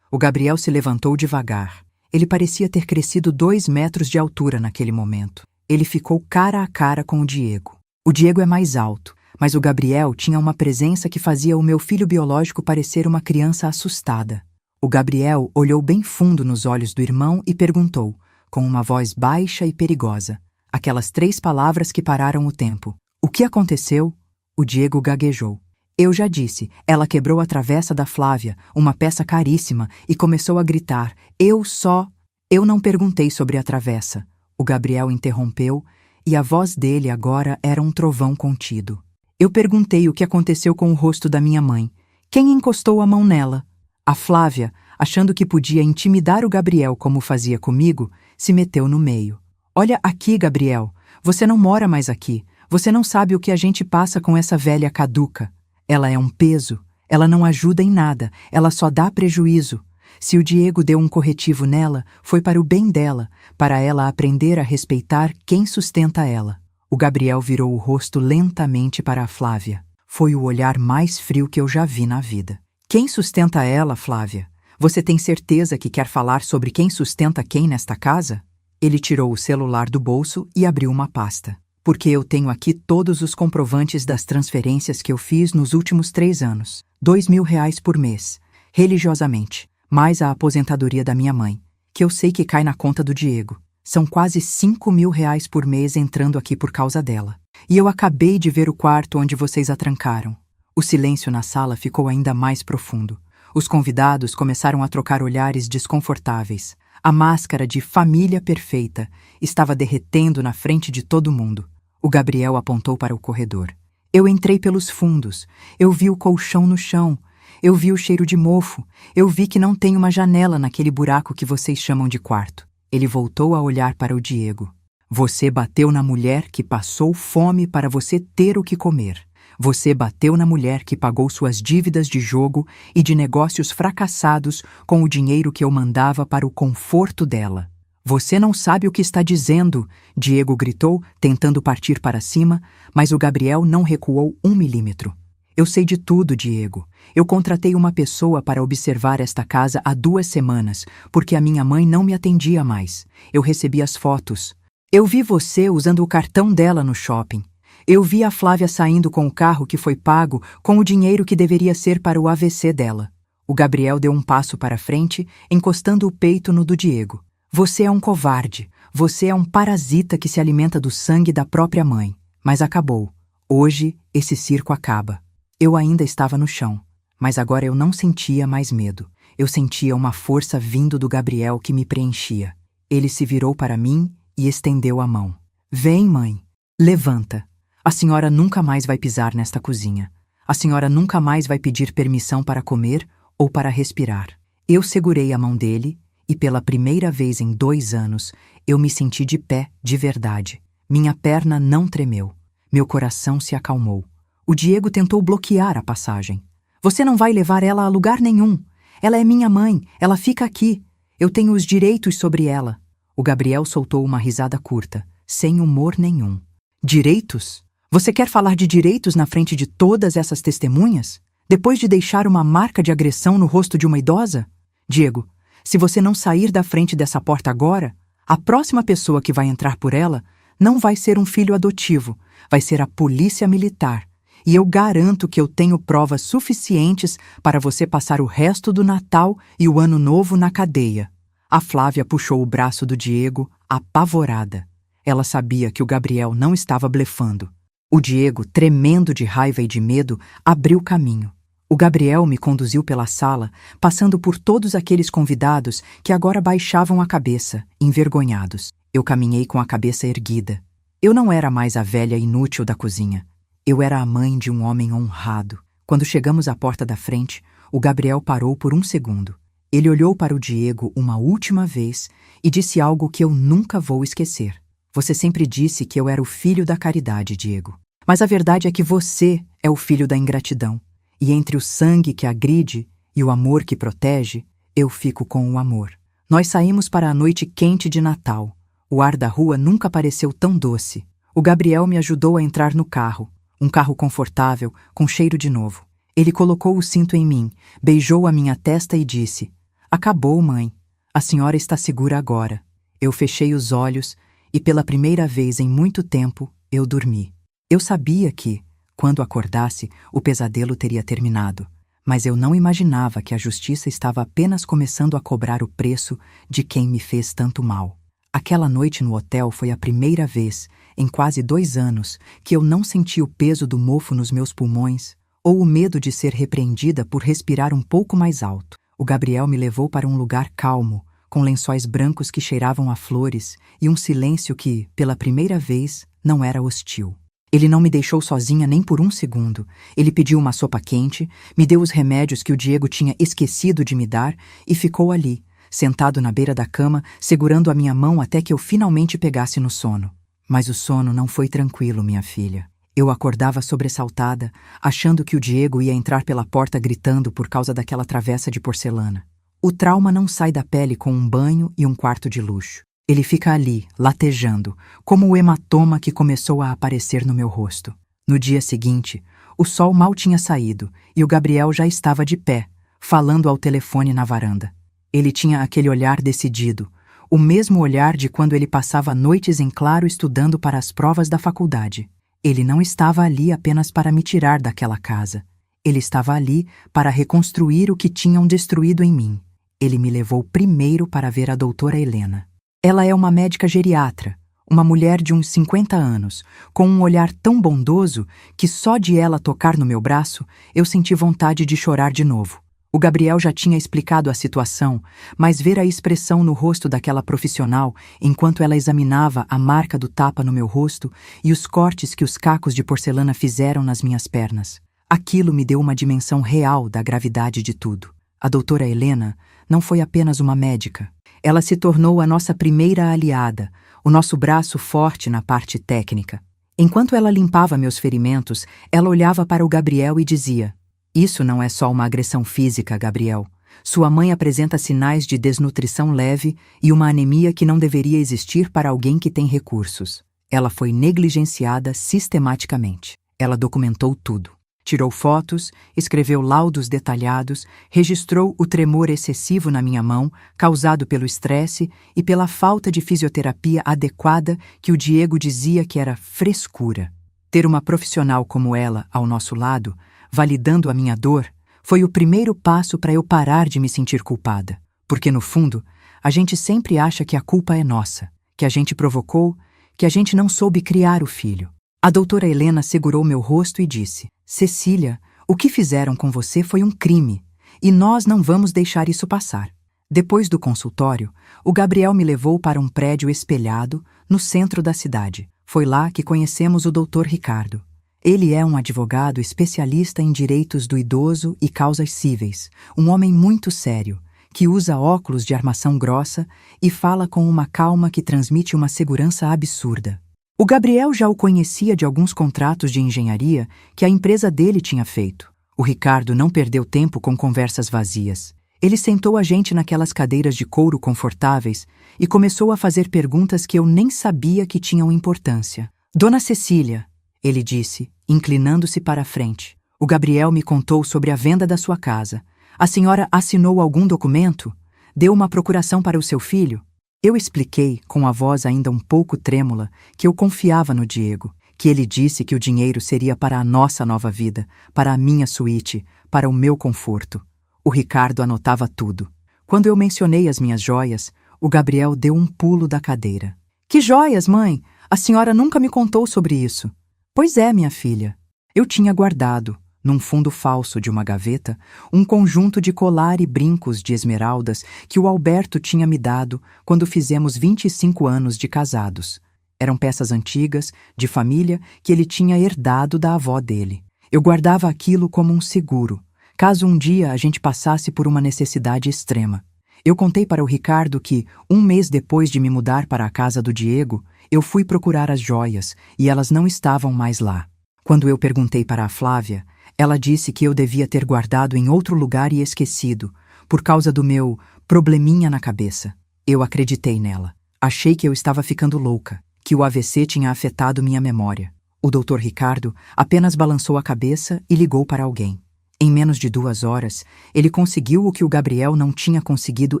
O Gabriel se levantou devagar. Ele parecia ter crescido 2 metros de altura naquele momento. Ele ficou cara a cara com o Diego. O Diego é mais alto, mas o Gabriel tinha uma presença que fazia o meu filho biológico parecer uma criança assustada. O Gabriel olhou bem fundo nos olhos do irmão e perguntou, com uma voz baixa e perigosa, aquelas 3 palavras que pararam o tempo. "O que aconteceu?" O Diego gaguejou. "Eu já disse, ela quebrou a travessa da Flávia, uma peça caríssima, e começou a gritar, Eu não perguntei sobre a travessa." O Gabriel interrompeu, e a voz dele agora era um trovão contido. "Eu perguntei o que aconteceu com o rosto da minha mãe. Quem encostou a mão nela?" A Flávia, achando que podia intimidar o Gabriel como fazia comigo, se meteu no meio. "Olha aqui, Gabriel, você não mora mais aqui. Você não sabe o que a gente passa com essa velha caduca. Ela é um peso, ela não ajuda em nada, ela só dá prejuízo. Se o Diego deu um corretivo nela, foi para o bem dela, para ela aprender a respeitar quem sustenta ela." O Gabriel virou o rosto lentamente para a Flávia. Foi o olhar mais frio que eu já vi na vida. "Quem sustenta ela, Flávia? Você tem certeza que quer falar sobre quem sustenta quem nesta casa?" Ele tirou o celular do bolso e abriu uma pasta. "Porque eu tenho aqui todos os comprovantes das transferências que eu fiz nos últimos 3 anos. R$ 2.000 por mês, religiosamente, mais a aposentadoria da minha mãe, que eu sei que cai na conta do Diego. São quase R$ 5.000 por mês entrando aqui por causa dela. E eu acabei de ver o quarto onde vocês a trancaram." O silêncio na sala ficou ainda mais profundo. Os convidados começaram a trocar olhares desconfortáveis. A máscara de família perfeita estava derretendo na frente de todo mundo. O Gabriel apontou para o corredor. Eu entrei pelos fundos, eu vi o colchão no chão, eu vi o cheiro de mofo, eu vi que não tem uma janela naquele buraco que vocês chamam de quarto. Ele voltou a olhar para o Diego. Você bateu na mulher que passou fome para você ter o que comer. Você bateu na mulher que pagou suas dívidas de jogo e de negócios fracassados com o dinheiro que eu mandava para o conforto dela. Você não sabe o que está dizendo, Diego gritou, tentando partir para cima, mas o Gabriel não recuou 1 milímetro. Eu sei de tudo, Diego. Eu contratei uma pessoa para observar esta casa há 2 semanas, porque a minha mãe não me atendia mais. Eu recebi as fotos. Eu vi você usando o cartão dela no shopping. Eu vi a Flávia saindo com o carro que foi pago com o dinheiro que deveria ser para o AVC dela. O Gabriel deu um passo para frente, encostando o peito no do Diego. Você é um covarde. Você é um parasita que se alimenta do sangue da própria mãe. Mas acabou. Hoje, esse circo acaba. Eu ainda estava no chão, mas agora eu não sentia mais medo. Eu sentia uma força vindo do Gabriel que me preenchia. Ele se virou para mim e estendeu a mão. Vem, mãe. Levanta. A senhora nunca mais vai pisar nesta cozinha. A senhora nunca mais vai pedir permissão para comer ou para respirar. Eu segurei a mão dele e pela primeira vez em 2 anos eu me senti de pé de verdade. Minha perna não tremeu. Meu coração se acalmou. O Diego tentou bloquear a passagem. Você não vai levar ela a lugar nenhum. Ela é minha mãe. Ela fica aqui. Eu tenho os direitos sobre ela. O Gabriel soltou uma risada curta, sem humor nenhum. Direitos? Você quer falar de direitos na frente de todas essas testemunhas? Depois de deixar uma marca de agressão no rosto de uma idosa? Diego, se você não sair da frente dessa porta agora, a próxima pessoa que vai entrar por ela não vai ser um filho adotivo, vai ser a polícia militar. E eu garanto que eu tenho provas suficientes para você passar o resto do Natal e o Ano Novo na cadeia. A Flávia puxou o braço do Diego, apavorada. Ela sabia que o Gabriel não estava blefando. O Diego, tremendo de raiva e de medo, abriu caminho. O Gabriel me conduziu pela sala, passando por todos aqueles convidados que agora baixavam a cabeça, envergonhados. Eu caminhei com a cabeça erguida. Eu não era mais a velha inútil da cozinha. Eu era a mãe de um homem honrado. Quando chegamos à porta da frente, o Gabriel parou por 1 segundo. Ele olhou para o Diego uma última vez e disse algo que eu nunca vou esquecer. Você sempre disse que eu era o filho da caridade, Diego. Mas a verdade é que você é o filho da ingratidão. E entre o sangue que agride e o amor que protege, eu fico com o amor. Nós saímos para a noite quente de Natal. O ar da rua nunca pareceu tão doce. O Gabriel me ajudou a entrar no carro. Um carro confortável, com cheiro de novo. Ele colocou o cinto em mim, beijou a minha testa e disse: Acabou, mãe. A senhora está segura agora. Eu fechei os olhos e pela primeira vez em muito tempo eu dormi. Eu sabia que, quando acordasse, o pesadelo teria terminado, mas eu não imaginava que a justiça estava apenas começando a cobrar o preço de quem me fez tanto mal. Aquela noite no hotel foi a primeira vez, em quase 2 anos, que eu não senti o peso do mofo nos meus pulmões ou o medo de ser repreendida por respirar um pouco mais alto. O Gabriel me levou para um lugar calmo, com lençóis brancos que cheiravam a flores e um silêncio que, pela primeira vez, não era hostil. Ele não me deixou sozinha nem por 1 segundo. Ele pediu uma sopa quente, me deu os remédios que o Diego tinha esquecido de me dar e ficou ali, sentado na beira da cama, segurando a minha mão até que eu finalmente pegasse no sono. Mas o sono não foi tranquilo, minha filha. Eu acordava sobressaltada, achando que o Diego ia entrar pela porta gritando por causa daquela travessa de porcelana. O trauma não sai da pele com um banho e um quarto de luxo. Ele fica ali, latejando, como o hematoma que começou a aparecer no meu rosto. No dia seguinte, o sol mal tinha saído e o Gabriel já estava de pé, falando ao telefone na varanda. Ele tinha aquele olhar decidido, o mesmo olhar de quando ele passava noites em claro estudando para as provas da faculdade. Ele não estava ali apenas para me tirar daquela casa. Ele estava ali para reconstruir o que tinham destruído em mim. Ele me levou primeiro para ver a doutora Helena. Ela é uma médica geriatra, uma mulher de uns 50 anos, com um olhar tão bondoso que só de ela tocar no meu braço, eu senti vontade de chorar de novo. O Gabriel já tinha explicado a situação, mas ver a expressão no rosto daquela profissional enquanto ela examinava a marca do tapa no meu rosto e os cortes que os cacos de porcelana fizeram nas minhas pernas, aquilo me deu uma dimensão real da gravidade de tudo. A doutora Helena não foi apenas uma médica. Ela se tornou a nossa primeira aliada, o nosso braço forte na parte técnica. Enquanto ela limpava meus ferimentos, ela olhava para o Gabriel e dizia: "Isso não é só uma agressão física, Gabriel. Sua mãe apresenta sinais de desnutrição leve e uma anemia que não deveria existir para alguém que tem recursos. Ela foi negligenciada sistematicamente." Ela documentou tudo. Tirou fotos, escreveu laudos detalhados, registrou o tremor excessivo na minha mão, causado pelo estresse e pela falta de fisioterapia adequada que o Diego dizia que era frescura. Ter uma profissional como ela ao nosso lado, validando a minha dor, foi o primeiro passo para eu parar de me sentir culpada. Porque, no fundo, a gente sempre acha que a culpa é nossa, que a gente provocou, que a gente não soube criar o filho. A doutora Helena segurou meu rosto e disse: "Cecília, o que fizeram com você foi um crime, e nós não vamos deixar isso passar." Depois do consultório, o Gabriel me levou para um prédio espelhado, no centro da cidade. Foi lá que conhecemos o Dr. Ricardo. Ele é um advogado especialista em direitos do idoso e causas cíveis, um homem muito sério, que usa óculos de armação grossa e fala com uma calma que transmite uma segurança absurda. O Gabriel já o conhecia de alguns contratos de engenharia que a empresa dele tinha feito. O Ricardo não perdeu tempo com conversas vazias. Ele sentou a gente naquelas cadeiras de couro confortáveis e começou a fazer perguntas que eu nem sabia que tinham importância. "Dona Cecília", ele disse, inclinando-se para a frente, "o Gabriel me contou sobre a venda da sua casa. A senhora assinou algum documento? Deu uma procuração para o seu filho?" Eu expliquei, com a voz ainda um pouco trêmula, que eu confiava no Diego, que ele disse que o dinheiro seria para a nossa nova vida, para a minha suíte, para o meu conforto. O Ricardo anotava tudo. Quando eu mencionei as minhas joias, o Gabriel deu um pulo da cadeira. "Que joias, mãe? A senhora nunca me contou sobre isso." "Pois é, minha filha. Eu tinha guardado, num fundo falso de uma gaveta, um conjunto de colar e brincos de esmeraldas que o Alberto tinha me dado quando fizemos 25 anos de casados. Eram peças antigas, de família, que ele tinha herdado da avó dele. Eu guardava aquilo como um seguro, caso um dia a gente passasse por uma necessidade extrema. Eu contei para o Ricardo que, um mês depois de me mudar para a casa do Diego, eu fui procurar as joias e elas não estavam mais lá. Quando eu perguntei para a Flávia, ela disse que eu devia ter guardado em outro lugar e esquecido, por causa do meu probleminha na cabeça. Eu acreditei nela. Achei que eu estava ficando louca, que o AVC tinha afetado minha memória. O Dr. Ricardo apenas balançou a cabeça e ligou para alguém. Em menos de 2 horas, ele conseguiu o que o Gabriel não tinha conseguido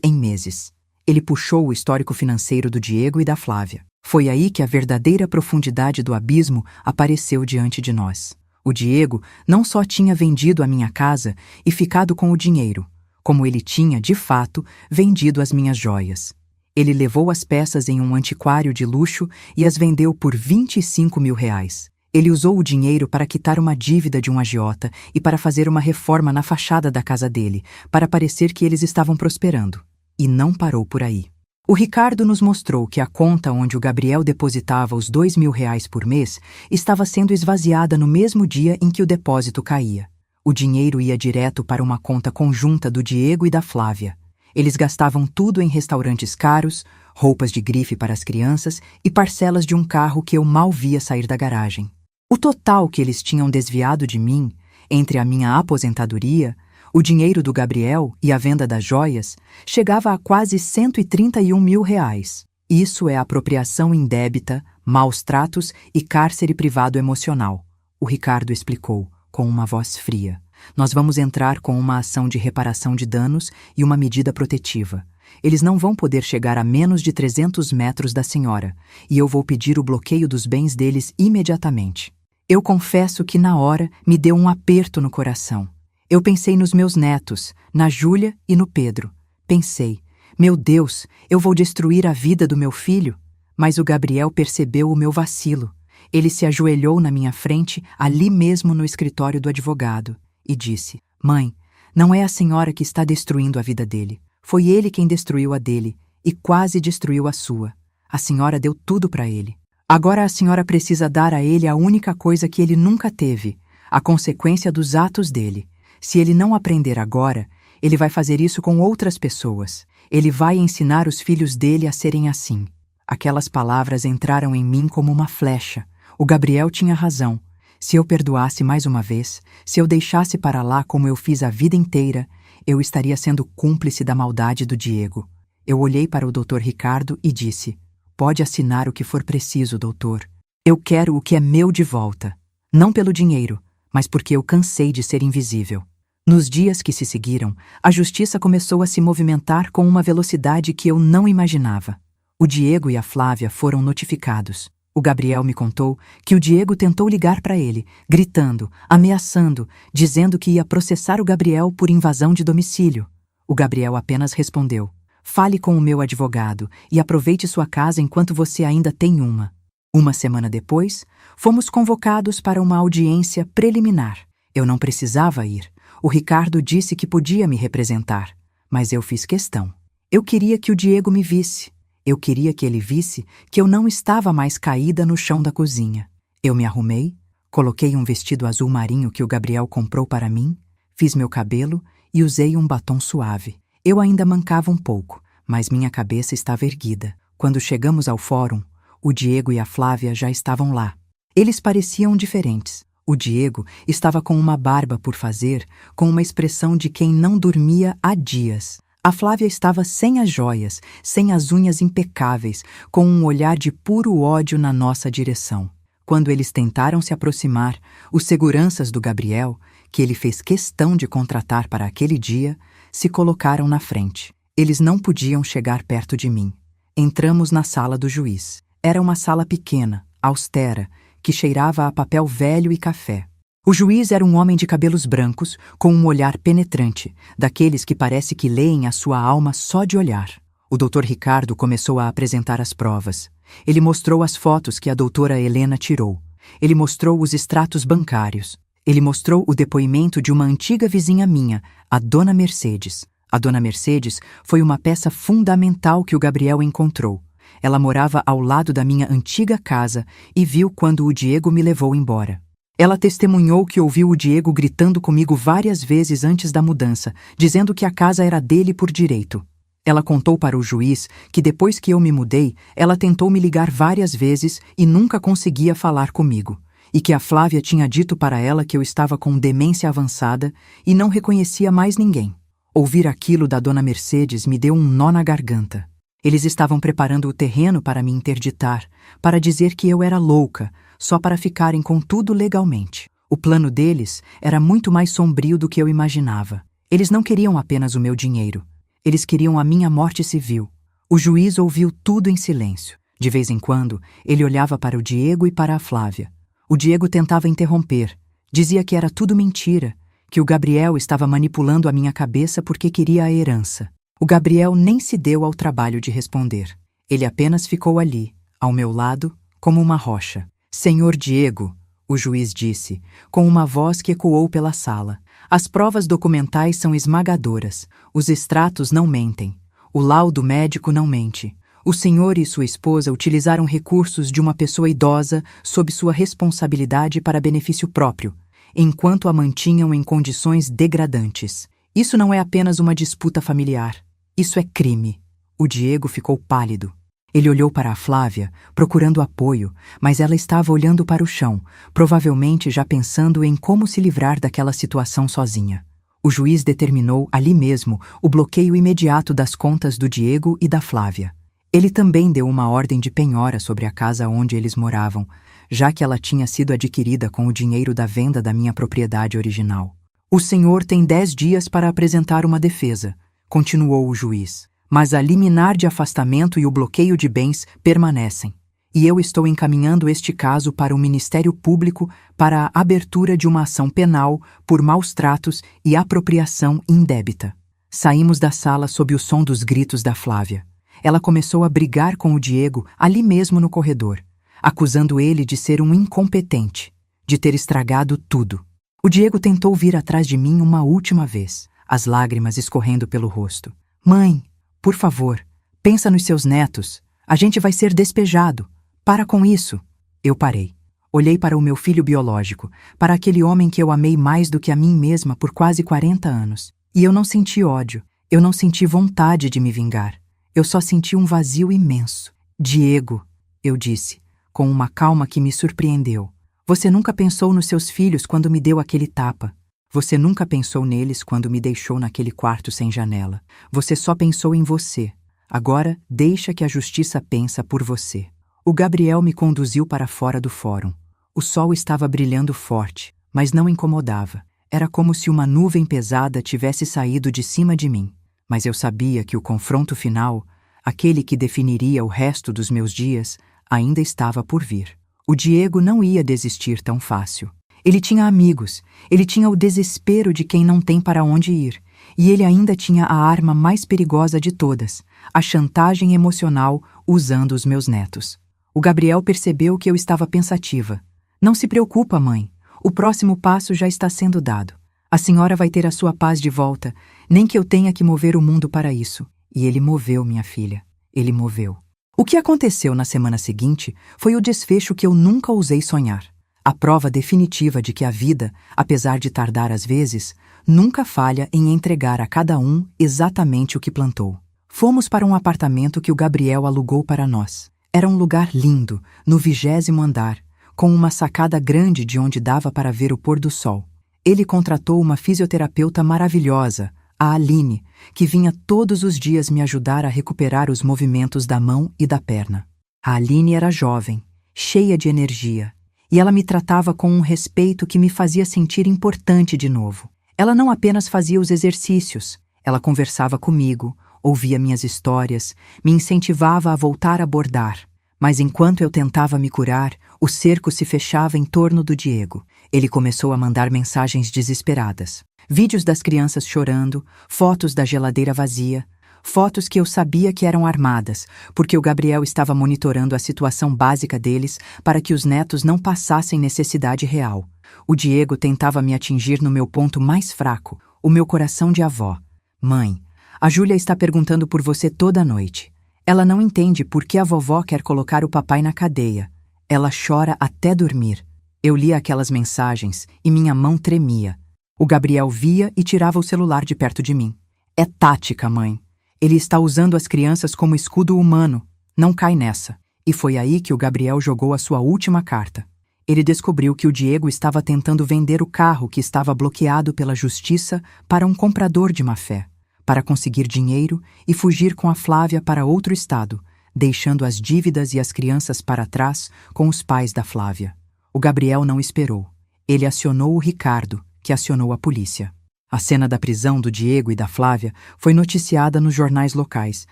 em meses. Ele puxou o histórico financeiro do Diego e da Flávia. Foi aí que a verdadeira profundidade do abismo apareceu diante de nós. O Diego não só tinha vendido a minha casa e ficado com o dinheiro, como ele tinha, de fato, vendido as minhas joias. Ele levou as peças em um antiquário de luxo e as vendeu por R$ 25.000. Ele usou o dinheiro para quitar uma dívida de um agiota e para fazer uma reforma na fachada da casa dele, para parecer que eles estavam prosperando. E não parou por aí. O Ricardo nos mostrou que a conta onde o Gabriel depositava os R$ 2.000 por mês estava sendo esvaziada no mesmo dia em que o depósito caía. O dinheiro ia direto para uma conta conjunta do Diego e da Flávia. Eles gastavam tudo em restaurantes caros, roupas de grife para as crianças e parcelas de um carro que eu mal via sair da garagem. O total que eles tinham desviado de mim, entre a minha aposentadoria, o dinheiro do Gabriel e a venda das joias, chegava a quase R$ 131.000. Isso é apropriação indébita, maus tratos e cárcere privado emocional, o Ricardo explicou, com uma voz fria. Nós vamos entrar com uma ação de reparação de danos e uma medida protetiva. Eles não vão poder chegar a menos de 300 metros da senhora, e eu vou pedir o bloqueio dos bens deles imediatamente. Eu confesso que na hora me deu um aperto no coração. Eu pensei nos meus netos, na Júlia e no Pedro. Pensei, meu Deus, eu vou destruir a vida do meu filho? Mas o Gabriel percebeu o meu vacilo. Ele se ajoelhou na minha frente, ali mesmo no escritório do advogado, e disse, mãe, Não é a senhora que está destruindo a vida dele. Foi ele quem destruiu a dele e quase destruiu a sua. A senhora deu tudo para ele. Agora a senhora precisa dar a ele a única coisa que ele nunca teve, a consequência dos atos dele. Se ele não aprender agora, ele vai fazer isso com outras pessoas. Ele vai ensinar os filhos dele a serem assim. Aquelas palavras entraram em mim como uma flecha. O Gabriel tinha razão. Se eu perdoasse mais uma vez, se eu deixasse para lá como eu fiz a vida inteira, eu estaria sendo cúmplice da maldade do Diego. Eu olhei para o Dr. Ricardo e disse: "Pode assinar o que for preciso, doutor. Eu quero o que é meu de volta. Não pelo dinheiro, mas porque eu cansei de ser invisível." Nos dias que se seguiram, a justiça começou a se movimentar com uma velocidade que eu não imaginava. O Diego e a Flávia foram notificados. O Gabriel me contou que o Diego tentou ligar para ele, gritando, ameaçando, dizendo que ia processar o Gabriel por invasão de domicílio. O Gabriel apenas respondeu: "Fale com o meu advogado e aproveite sua casa enquanto você ainda tem uma." Uma semana depois, fomos convocados para uma audiência preliminar. Eu não precisava ir. O Ricardo disse que podia me representar, mas eu fiz questão. Eu queria que o Diego me visse. Eu queria que ele visse que eu não estava mais caída no chão da cozinha. Eu me arrumei, coloquei um vestido azul marinho que o Gabriel comprou para mim, fiz meu cabelo e usei um batom suave. Eu ainda mancava um pouco, mas minha cabeça estava erguida. Quando chegamos ao fórum, o Diego e a Flávia já estavam lá. Eles pareciam diferentes. O Diego estava com uma barba por fazer, com uma expressão de quem não dormia há dias. A Flávia estava sem as joias, sem as unhas impecáveis, com um olhar de puro ódio na nossa direção. Quando eles tentaram se aproximar, os seguranças do Gabriel, que ele fez questão de contratar para aquele dia, se colocaram na frente. Eles não podiam chegar perto de mim. Entramos na sala do juiz. Era uma sala pequena, austera, que cheirava a papel velho e café. O juiz era um homem de cabelos brancos, com um olhar penetrante, daqueles que parece que leem a sua alma só de olhar. O Dr. Ricardo começou a apresentar as provas. Ele mostrou as fotos que a doutora Helena tirou. Ele mostrou os extratos bancários. Ele mostrou o depoimento de uma antiga vizinha minha, a Dona Mercedes. A Dona Mercedes foi uma peça fundamental que o Gabriel encontrou. Ela morava ao lado da minha antiga casa e viu quando o Diego me levou embora. Ela testemunhou que ouviu o Diego gritando comigo várias vezes antes da mudança, dizendo que a casa era dele por direito. Ela contou para o juiz que depois que eu me mudei, ela tentou me ligar várias vezes e nunca conseguia falar comigo, e que a Flávia tinha dito para ela que eu estava com demência avançada e não reconhecia mais ninguém. Ouvir aquilo da Dona Mercedes me deu um nó na garganta. Eles estavam preparando o terreno para me interditar, para dizer que eu era louca, só para ficarem com tudo legalmente. O plano deles era muito mais sombrio do que eu imaginava. Eles não queriam apenas o meu dinheiro. Eles queriam a minha morte civil. O juiz ouviu tudo em silêncio. De vez em quando, ele olhava para o Diego e para a Flávia. O Diego tentava interromper. Dizia que era tudo mentira, que o Gabriel estava manipulando a minha cabeça porque queria a herança. O Gabriel nem se deu ao trabalho de responder. Ele apenas ficou ali, ao meu lado, como uma rocha. "Senhor Diego", o juiz disse, com uma voz que ecoou pela sala, "as provas documentais são esmagadoras. Os extratos não mentem. O laudo médico não mente. O senhor e sua esposa utilizaram recursos de uma pessoa idosa sob sua responsabilidade para benefício próprio, enquanto a mantinham em condições degradantes. Isso não é apenas uma disputa familiar. Isso é crime." O Diego ficou pálido. Ele olhou para a Flávia, procurando apoio, mas ela estava olhando para o chão, provavelmente já pensando em como se livrar daquela situação sozinha. O juiz determinou, ali mesmo, o bloqueio imediato das contas do Diego e da Flávia. Ele também deu uma ordem de penhora sobre a casa onde eles moravam, já que ela tinha sido adquirida com o dinheiro da venda da minha propriedade original. "O senhor tem 10 dias para apresentar uma defesa", continuou o juiz, "mas a liminar de afastamento e o bloqueio de bens permanecem. E eu estou encaminhando este caso para o Ministério Público para a abertura de uma ação penal por maus tratos e apropriação indébita." Saímos da sala sob o som dos gritos da Flávia. Ela começou a brigar com o Diego ali mesmo no corredor, acusando ele de ser um incompetente, de ter estragado tudo. O Diego tentou vir atrás de mim uma última vez. as lágrimas escorrendo pelo rosto. Mãe, por favor, pensa nos seus netos. A gente vai ser despejado. Para com isso. Eu parei. Olhei para o meu filho biológico, para aquele homem que eu amei mais do que a mim mesma por quase 40 anos. E eu não senti ódio. Eu não senti vontade de me vingar. Eu só senti um vazio imenso. Diego, eu disse, com uma calma que me surpreendeu. Você nunca pensou nos seus filhos quando me deu aquele tapa. Você nunca pensou neles quando me deixou naquele quarto sem janela. Você só pensou em você. Agora, deixa que a justiça pensa por você. O Gabriel me conduziu para fora do fórum. O sol estava brilhando forte, mas não incomodava. Era como se uma nuvem pesada tivesse saído de cima de mim. Mas eu sabia que o confronto final, aquele que definiria o resto dos meus dias, ainda estava por vir. O Diego não ia desistir tão fácil. Ele tinha amigos, ele tinha o desespero de quem não tem para onde ir, e ele ainda tinha a arma mais perigosa de todas, a chantagem emocional usando os meus netos. O Gabriel percebeu que eu estava pensativa. Não se preocupa, mãe. O próximo passo já está sendo dado. A senhora vai ter a sua paz de volta, nem que eu tenha que mover o mundo para isso. E ele moveu, minha filha. Ele moveu. O que aconteceu na semana seguinte foi o desfecho que eu nunca ousei sonhar. A prova definitiva de que a vida, apesar de tardar às vezes, nunca falha em entregar a cada um exatamente o que plantou. Fomos para um apartamento que o Gabriel alugou para nós. Era um lugar lindo, no 20º andar, com uma sacada grande de onde dava para ver o pôr do sol. Ele contratou uma fisioterapeuta maravilhosa, a Aline, que vinha todos os dias me ajudar a recuperar os movimentos da mão e da perna. A Aline era jovem, cheia de energia, e ela me tratava com um respeito que me fazia sentir importante de novo. Ela não apenas fazia os exercícios, ela conversava comigo, ouvia minhas histórias, me incentivava a voltar a bordar. Mas enquanto eu tentava me curar, o cerco se fechava em torno do Diego. Ele começou a mandar mensagens desesperadas. Vídeos das crianças chorando, fotos da geladeira vazia, fotos que eu sabia que eram armadas, porque o Gabriel estava monitorando a situação básica deles para que os netos não passassem necessidade real. O Diego tentava me atingir no meu ponto mais fraco, o meu coração de avó. Mãe, a Júlia está perguntando por você toda noite. Ela não entende por que a vovó quer colocar o papai na cadeia. Ela chora até dormir. Eu lia aquelas mensagens e minha mão tremia. O Gabriel via e tirava o celular de perto de mim. É tática, mãe. Ele está usando as crianças como escudo humano. Não cai nessa. E foi aí que o Gabriel jogou a sua última carta. Ele descobriu que o Diego estava tentando vender o carro que estava bloqueado pela justiça para um comprador de má-fé, para conseguir dinheiro e fugir com a Flávia para outro estado, deixando as dívidas e as crianças para trás com os pais da Flávia. O Gabriel não esperou. Ele acionou o Ricardo, que acionou a polícia. A cena da prisão do Diego e da Flávia foi noticiada nos jornais locais,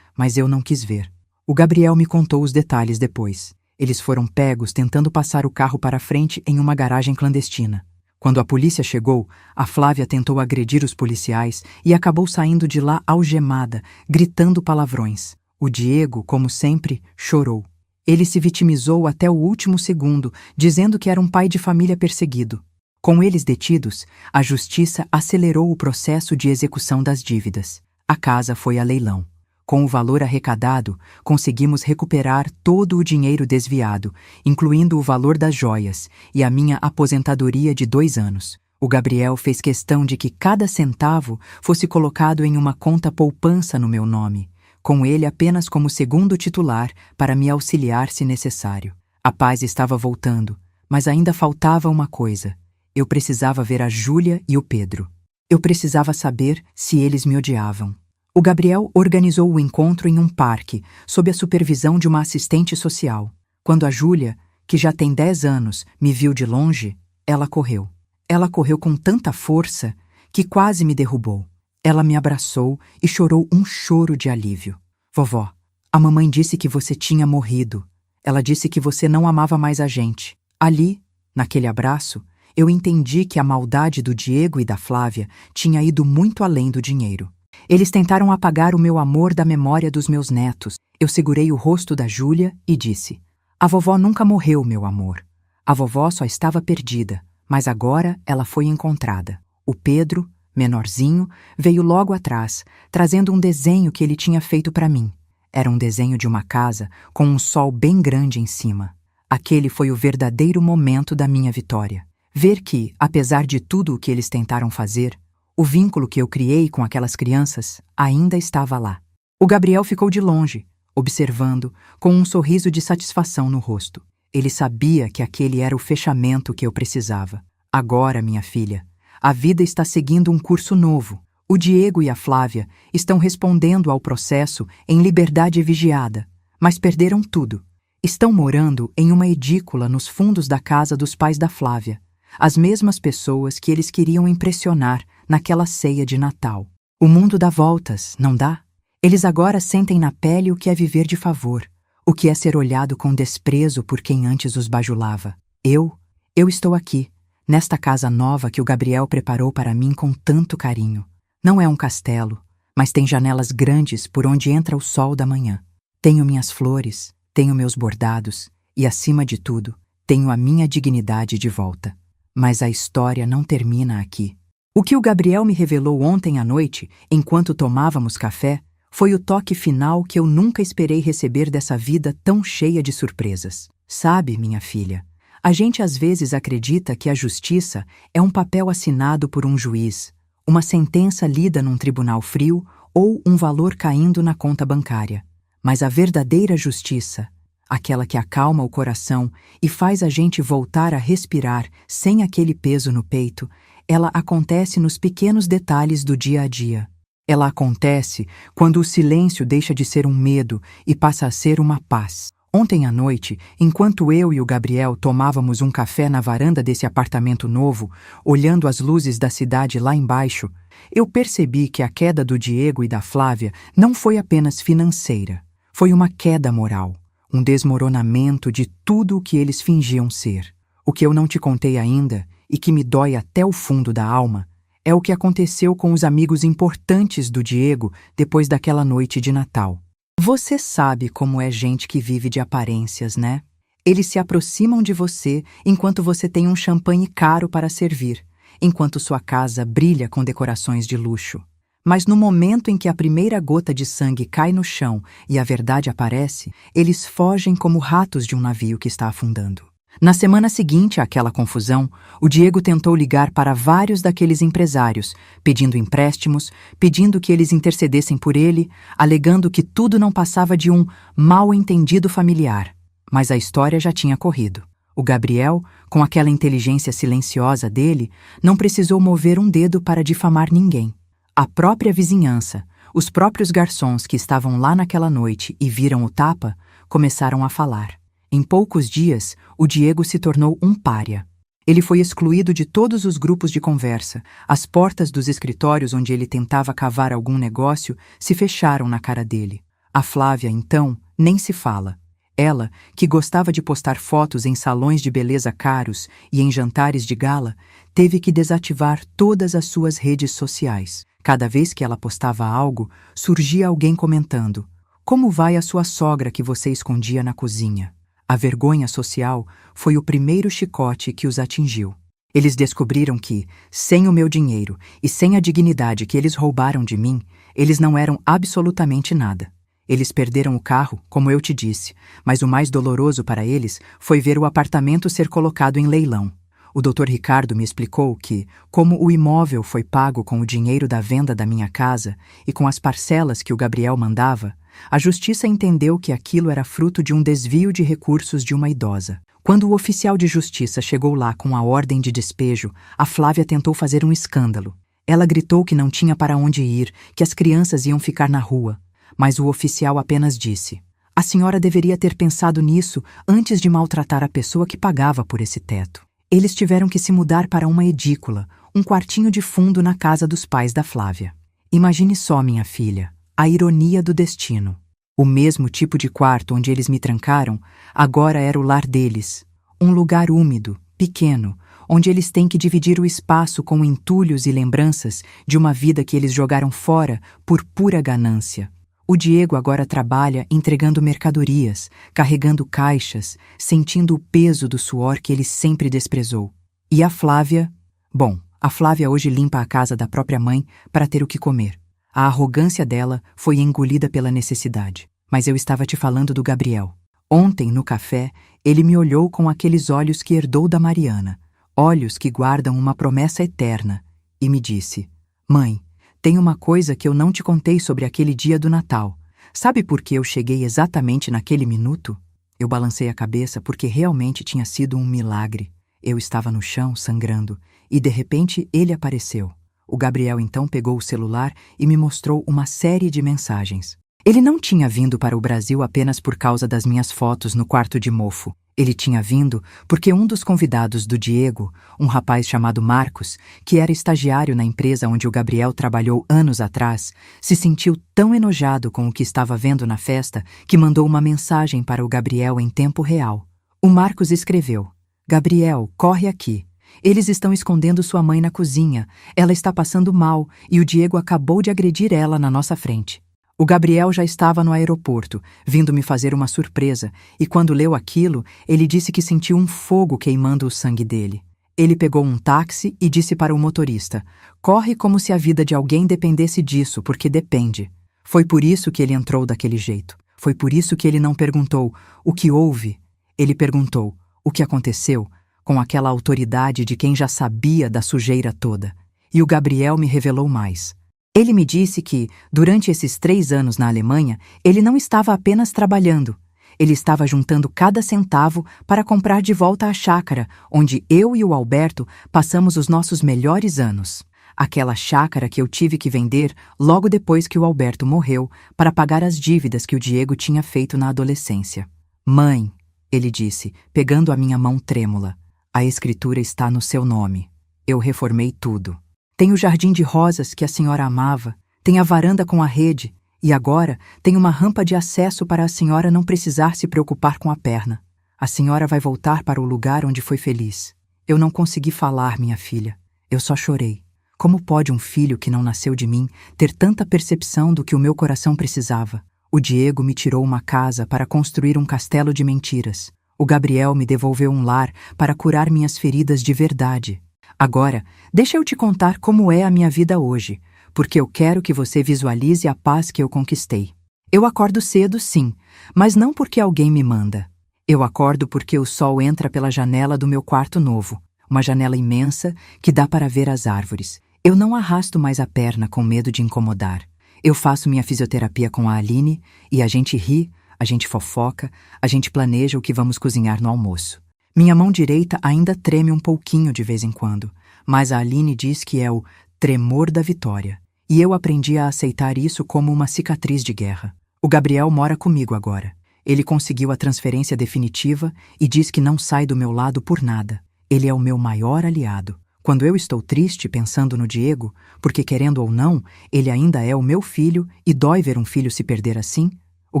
mas eu não quis ver. O Gabriel me contou os detalhes depois. Eles foram pegos tentando passar o carro para frente em uma garagem clandestina. Quando a polícia chegou, a Flávia tentou agredir os policiais e acabou saindo de lá algemada, gritando palavrões. O Diego, como sempre, chorou. Ele se vitimizou até o último segundo, dizendo que era um pai de família perseguido. Com eles detidos, a justiça acelerou o processo de execução das dívidas. A casa foi a leilão. Com o valor arrecadado, conseguimos recuperar todo o dinheiro desviado, incluindo o valor das joias e a minha aposentadoria de 2 anos. O Gabriel fez questão de que cada centavo fosse colocado em uma conta poupança no meu nome, com ele apenas como segundo titular para me auxiliar se necessário. A paz estava voltando, mas ainda faltava uma coisa. Eu precisava ver a Júlia e o Pedro. Eu precisava saber se eles me odiavam. O Gabriel organizou o encontro em um parque, sob a supervisão de uma assistente social. Quando a Júlia, que já tem 10 anos, me viu de longe, ela correu. Ela correu com tanta força que quase me derrubou. Ela me abraçou e chorou um choro de alívio. Vovó, a mamãe disse que você tinha morrido. Ela disse que você não amava mais a gente. Ali, naquele abraço, eu entendi que a maldade do Diego e da Flávia tinha ido muito além do dinheiro. Eles tentaram apagar o meu amor da memória dos meus netos. Eu segurei o rosto da Júlia e disse: a vovó nunca morreu, meu amor. A vovó só estava perdida, mas agora ela foi encontrada. O Pedro, menorzinho, veio logo atrás, trazendo um desenho que ele tinha feito para mim. Era um desenho de uma casa com um sol bem grande em cima. Aquele foi o verdadeiro momento da minha vitória. Ver que, apesar de tudo o que eles tentaram fazer, o vínculo que eu criei com aquelas crianças ainda estava lá. O Gabriel ficou de longe, observando, com um sorriso de satisfação no rosto. Ele sabia que aquele era o fechamento que eu precisava. Agora, minha filha, a vida está seguindo um curso novo. O Diego e a Flávia estão respondendo ao processo em liberdade vigiada, mas perderam tudo. Estão morando em uma edícula nos fundos da casa dos pais da Flávia, as mesmas pessoas que eles queriam impressionar naquela ceia de Natal. O mundo dá voltas, não dá? Eles agora sentem na pele o que é viver de favor, o que é ser olhado com desprezo por quem antes os bajulava. Eu estou aqui, nesta casa nova que o Gabriel preparou para mim com tanto carinho. Não é um castelo, mas tem janelas grandes por onde entra o sol da manhã. Tenho minhas flores, tenho meus bordados e, acima de tudo, tenho a minha dignidade de volta. Mas a história não termina aqui. O que o Gabriel me revelou ontem à noite, enquanto tomávamos café, foi o toque final que eu nunca esperei receber dessa vida tão cheia de surpresas. Sabe, minha filha, a gente às vezes acredita que a justiça é um papel assinado por um juiz, uma sentença lida num tribunal frio ou um valor caindo na conta bancária. Mas a verdadeira justiça, aquela que acalma o coração e faz a gente voltar a respirar sem aquele peso no peito, ela acontece nos pequenos detalhes do dia a dia. Ela acontece quando o silêncio deixa de ser um medo e passa a ser uma paz. Ontem à noite, enquanto eu e o Gabriel tomávamos um café na varanda desse apartamento novo, olhando as luzes da cidade lá embaixo, eu percebi que a queda do Diego e da Flávia não foi apenas financeira. Foi uma queda moral, um desmoronamento de tudo o que eles fingiam ser. O que eu não te contei ainda, e que me dói até o fundo da alma, é o que aconteceu com os amigos importantes do Diego depois daquela noite de Natal. Você sabe como é gente que vive de aparências, né? Eles se aproximam de você enquanto você tem um champanhe caro para servir, enquanto sua casa brilha com decorações de luxo. Mas no momento em que a primeira gota de sangue cai no chão e a verdade aparece, eles fogem como ratos de um navio que está afundando. Na semana seguinte àquela confusão, o Diego tentou ligar para vários daqueles empresários, pedindo empréstimos, pedindo que eles intercedessem por ele, alegando que tudo não passava de um mal-entendido familiar. Mas a história já tinha corrido. O Gabriel, com aquela inteligência silenciosa dele, não precisou mover um dedo para difamar ninguém. A própria vizinhança, os próprios garçons que estavam lá naquela noite e viram o tapa, começaram a falar. Em poucos dias, o Diego se tornou um pária. Ele foi excluído de todos os grupos de conversa. As portas dos escritórios onde ele tentava cavar algum negócio se fecharam na cara dele. A Flávia, então, nem se fala. Ela, que gostava de postar fotos em salões de beleza caros e em jantares de gala, teve que desativar todas as suas redes sociais. Cada vez que ela postava algo, surgia alguém comentando: "Como vai a sua sogra que você escondia na cozinha?" A vergonha social foi o primeiro chicote que os atingiu. Eles descobriram que, sem o meu dinheiro e sem a dignidade que eles roubaram de mim, eles não eram absolutamente nada. Eles perderam o carro, como eu te disse, mas o mais doloroso para eles foi ver o apartamento ser colocado em leilão. O Dr. Ricardo me explicou que, como o imóvel foi pago com o dinheiro da venda da minha casa e com as parcelas que o Gabriel mandava, a justiça entendeu que aquilo era fruto de um desvio de recursos de uma idosa. Quando o oficial de justiça chegou lá com a ordem de despejo, a Flávia tentou fazer um escândalo. Ela gritou que não tinha para onde ir, que as crianças iam ficar na rua. Mas o oficial apenas disse: "A senhora deveria ter pensado nisso antes de maltratar a pessoa que pagava por esse teto." Eles tiveram que se mudar para uma edícula, um quartinho de fundo na casa dos pais da Flávia. Imagine só, minha filha, a ironia do destino. O mesmo tipo de quarto onde eles me trancaram, agora era o lar deles. Um lugar úmido, pequeno, onde eles têm que dividir o espaço com entulhos e lembranças de uma vida que eles jogaram fora por pura ganância. O Diego agora trabalha entregando mercadorias, carregando caixas, sentindo o peso do suor que ele sempre desprezou. E a Flávia? Bom, A Flávia hoje limpa a casa da própria mãe para ter o que comer. A arrogância dela foi engolida pela necessidade. Mas eu estava te falando do Gabriel. Ontem, no café, ele me olhou com aqueles olhos que herdou da Mariana, olhos que guardam uma promessa eterna, e me disse: Mãe, tem uma coisa que eu não te contei sobre aquele dia do Natal. Sabe por que eu cheguei exatamente naquele minuto? Eu balancei a cabeça porque realmente tinha sido um milagre. Eu estava no chão, sangrando, e de repente ele apareceu. O Gabriel então pegou o celular e me mostrou uma série de mensagens. Ele não tinha vindo para o Brasil apenas por causa das minhas fotos no quarto de mofo. Ele tinha vindo porque um dos convidados do Diego, um rapaz chamado Marcos, que era estagiário na empresa onde o Gabriel trabalhou anos atrás, se sentiu tão enojado com o que estava vendo na festa que mandou uma mensagem para o Gabriel em tempo real. O Marcos escreveu: Gabriel, corre aqui. Eles estão escondendo sua mãe na cozinha. Ela está passando mal e o Diego acabou de agredir ela na nossa frente. O Gabriel já estava no aeroporto, vindo me fazer uma surpresa, e quando leu aquilo, ele disse que sentiu um fogo queimando o sangue dele. Ele pegou um táxi e disse para o motorista: corre como se a vida de alguém dependesse disso, porque depende. Foi por isso que ele entrou daquele jeito. Foi por isso que ele não perguntou o que houve. Ele perguntou o que aconteceu, com aquela autoridade de quem já sabia da sujeira toda. E o Gabriel me revelou mais. Ele me disse que, durante esses 3 anos na Alemanha, ele não estava apenas trabalhando. Ele estava juntando cada centavo para comprar de volta a chácara, onde eu e o Alberto passamos os nossos melhores anos. Aquela chácara que eu tive que vender logo depois que o Alberto morreu para pagar as dívidas que o Diego tinha feito na adolescência. Mãe, ele disse, pegando a minha mão trêmula, a escritura está no seu nome. Eu reformei tudo. Tem o jardim de rosas que a senhora amava, tem a varanda com a rede, e agora tem uma rampa de acesso para a senhora não precisar se preocupar com a perna. A senhora vai voltar para o lugar onde foi feliz. Eu não consegui falar, minha filha. Eu só chorei. Como pode um filho que não nasceu de mim ter tanta percepção do que o meu coração precisava? O Diego me tirou uma casa para construir um castelo de mentiras. O Gabriel me devolveu um lar para curar minhas feridas de verdade. Agora, deixa eu te contar como é a minha vida hoje, porque eu quero que você visualize a paz que eu conquistei. Eu acordo cedo, sim, mas não porque alguém me manda. Eu acordo porque o sol entra pela janela do meu quarto novo, uma janela imensa que dá para ver as árvores. Eu não arrasto mais a perna com medo de incomodar. Eu faço minha fisioterapia com a Aline e a gente ri, a gente fofoca, a gente planeja o que vamos cozinhar no almoço. Minha mão direita ainda treme um pouquinho de vez em quando, mas a Aline diz que é o tremor da vitória. E eu aprendi a aceitar isso como uma cicatriz de guerra. O Gabriel mora comigo agora. Ele conseguiu a transferência definitiva e diz que não sai do meu lado por nada. Ele é o meu maior aliado. Quando eu estou triste pensando no Diego, porque querendo ou não, ele ainda é o meu filho e dói ver um filho se perder assim, o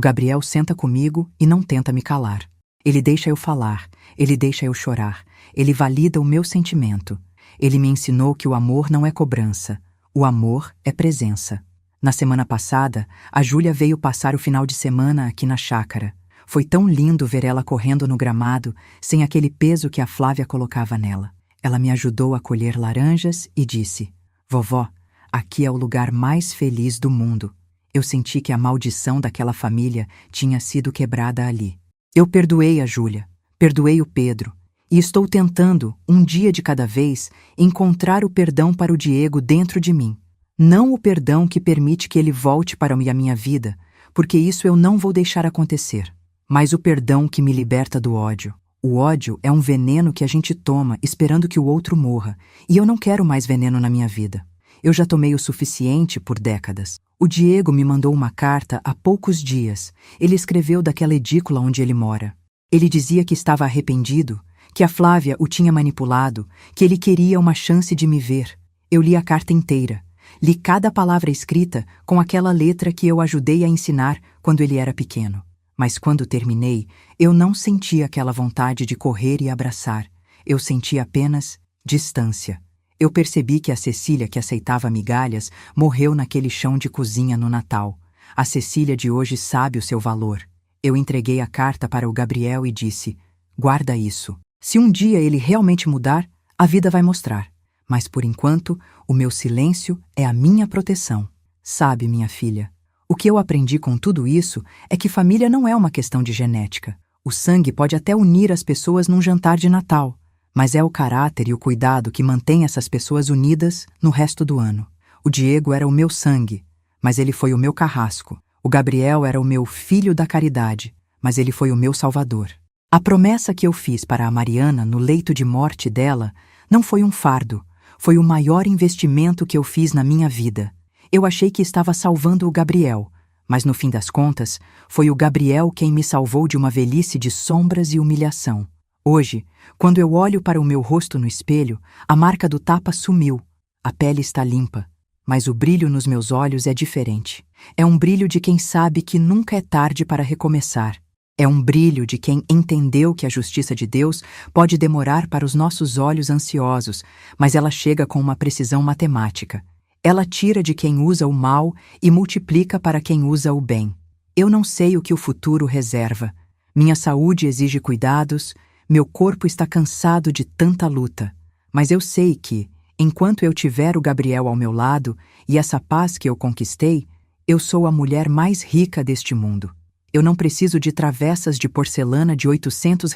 Gabriel senta comigo e não tenta me calar. Ele deixa eu falar, ele deixa eu chorar, ele valida o meu sentimento. Ele me ensinou que o amor não é cobrança, o amor é presença. Na semana passada, a Júlia veio passar o final de semana aqui na chácara. Foi tão lindo ver ela correndo no gramado, sem aquele peso que a Flávia colocava nela. Ela me ajudou a colher laranjas e disse: Vovó, aqui é o lugar mais feliz do mundo. Eu senti que a maldição daquela família tinha sido quebrada ali. Eu perdoei a Júlia, perdoei o Pedro, e estou tentando, um dia de cada vez, encontrar o perdão para o Diego dentro de mim. Não o perdão que permite que ele volte para a minha vida, porque isso eu não vou deixar acontecer, mas o perdão que me liberta do ódio. O ódio é um veneno que a gente toma esperando que o outro morra, e eu não quero mais veneno na minha vida. Eu já tomei o suficiente por décadas. O Diego me mandou uma carta há poucos dias. Ele escreveu daquela edícula onde ele mora. Ele dizia que estava arrependido, que a Flávia o tinha manipulado, que ele queria uma chance de me ver. Eu li a carta inteira. Li cada palavra escrita com aquela letra que eu ajudei a ensinar quando ele era pequeno. Mas quando terminei, eu não senti aquela vontade de correr e abraçar. Eu senti apenas distância. Eu percebi que a Cecília que aceitava migalhas morreu naquele chão de cozinha no Natal. A Cecília de hoje sabe o seu valor. Eu entreguei a carta para o Gabriel e disse: guarda isso. Se um dia ele realmente mudar, a vida vai mostrar. Mas por enquanto, o meu silêncio é a minha proteção. Sabe, minha filha, o que eu aprendi com tudo isso é que família não é uma questão de genética. O sangue pode até unir as pessoas num jantar de Natal, mas é o caráter e o cuidado que mantém essas pessoas unidas no resto do ano. O Diego era o meu sangue, mas ele foi o meu carrasco. O Gabriel era o meu filho da caridade, mas ele foi o meu salvador. A promessa que eu fiz para a Mariana no leito de morte dela não foi um fardo, foi o maior investimento que eu fiz na minha vida. Eu achei que estava salvando o Gabriel, mas no fim das contas, foi o Gabriel quem me salvou de uma velhice de sombras e humilhação. Hoje, quando eu olho para o meu rosto no espelho, a marca do tapa sumiu, a pele está limpa, mas o brilho nos meus olhos é diferente. É um brilho de quem sabe que nunca é tarde para recomeçar. É um brilho de quem entendeu que a justiça de Deus pode demorar para os nossos olhos ansiosos, mas ela chega com uma precisão matemática. Ela tira de quem usa o mal e multiplica para quem usa o bem. Eu não sei o que o futuro reserva. Minha saúde exige cuidados, meu corpo está cansado de tanta luta. Mas eu sei que, enquanto eu tiver o Gabriel ao meu lado e essa paz que eu conquistei, eu sou a mulher mais rica deste mundo. Eu não preciso de travessas de porcelana de R$ 800.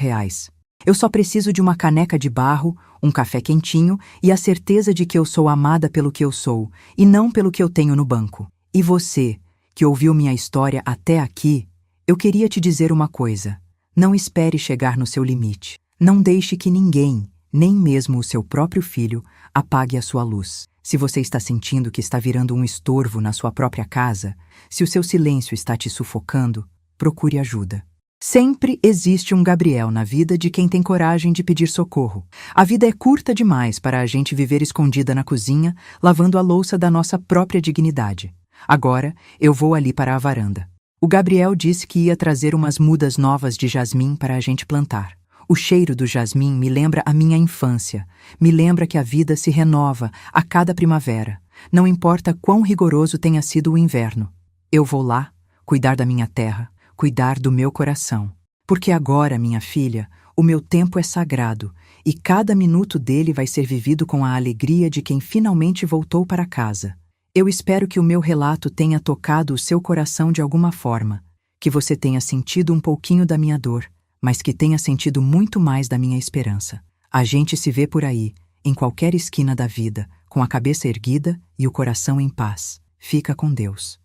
Eu só preciso de uma caneca de barro, um café quentinho e a certeza de que eu sou amada pelo que eu sou e não pelo que eu tenho no banco. E você, que ouviu minha história até aqui, eu queria te dizer uma coisa. Não espere chegar no seu limite. Não deixe que ninguém, nem mesmo o seu próprio filho, apague a sua luz. Se você está sentindo que está virando um estorvo na sua própria casa, se o seu silêncio está te sufocando, procure ajuda. Sempre existe um Gabriel na vida de quem tem coragem de pedir socorro. A vida é curta demais para a gente viver escondida na cozinha, lavando a louça da nossa própria dignidade. Agora, eu vou ali para a varanda. O Gabriel disse que ia trazer umas mudas novas de jasmim para a gente plantar. O cheiro do jasmim me lembra a minha infância, me lembra que a vida se renova a cada primavera, não importa quão rigoroso tenha sido o inverno. Eu vou lá, cuidar da minha terra, cuidar do meu coração. Porque agora, minha filha, o meu tempo é sagrado e cada minuto dele vai ser vivido com a alegria de quem finalmente voltou para casa. Eu espero que o meu relato tenha tocado o seu coração de alguma forma, que você tenha sentido um pouquinho da minha dor, mas que tenha sentido muito mais da minha esperança. A gente se vê por aí, em qualquer esquina da vida, com a cabeça erguida e o coração em paz. Fica com Deus.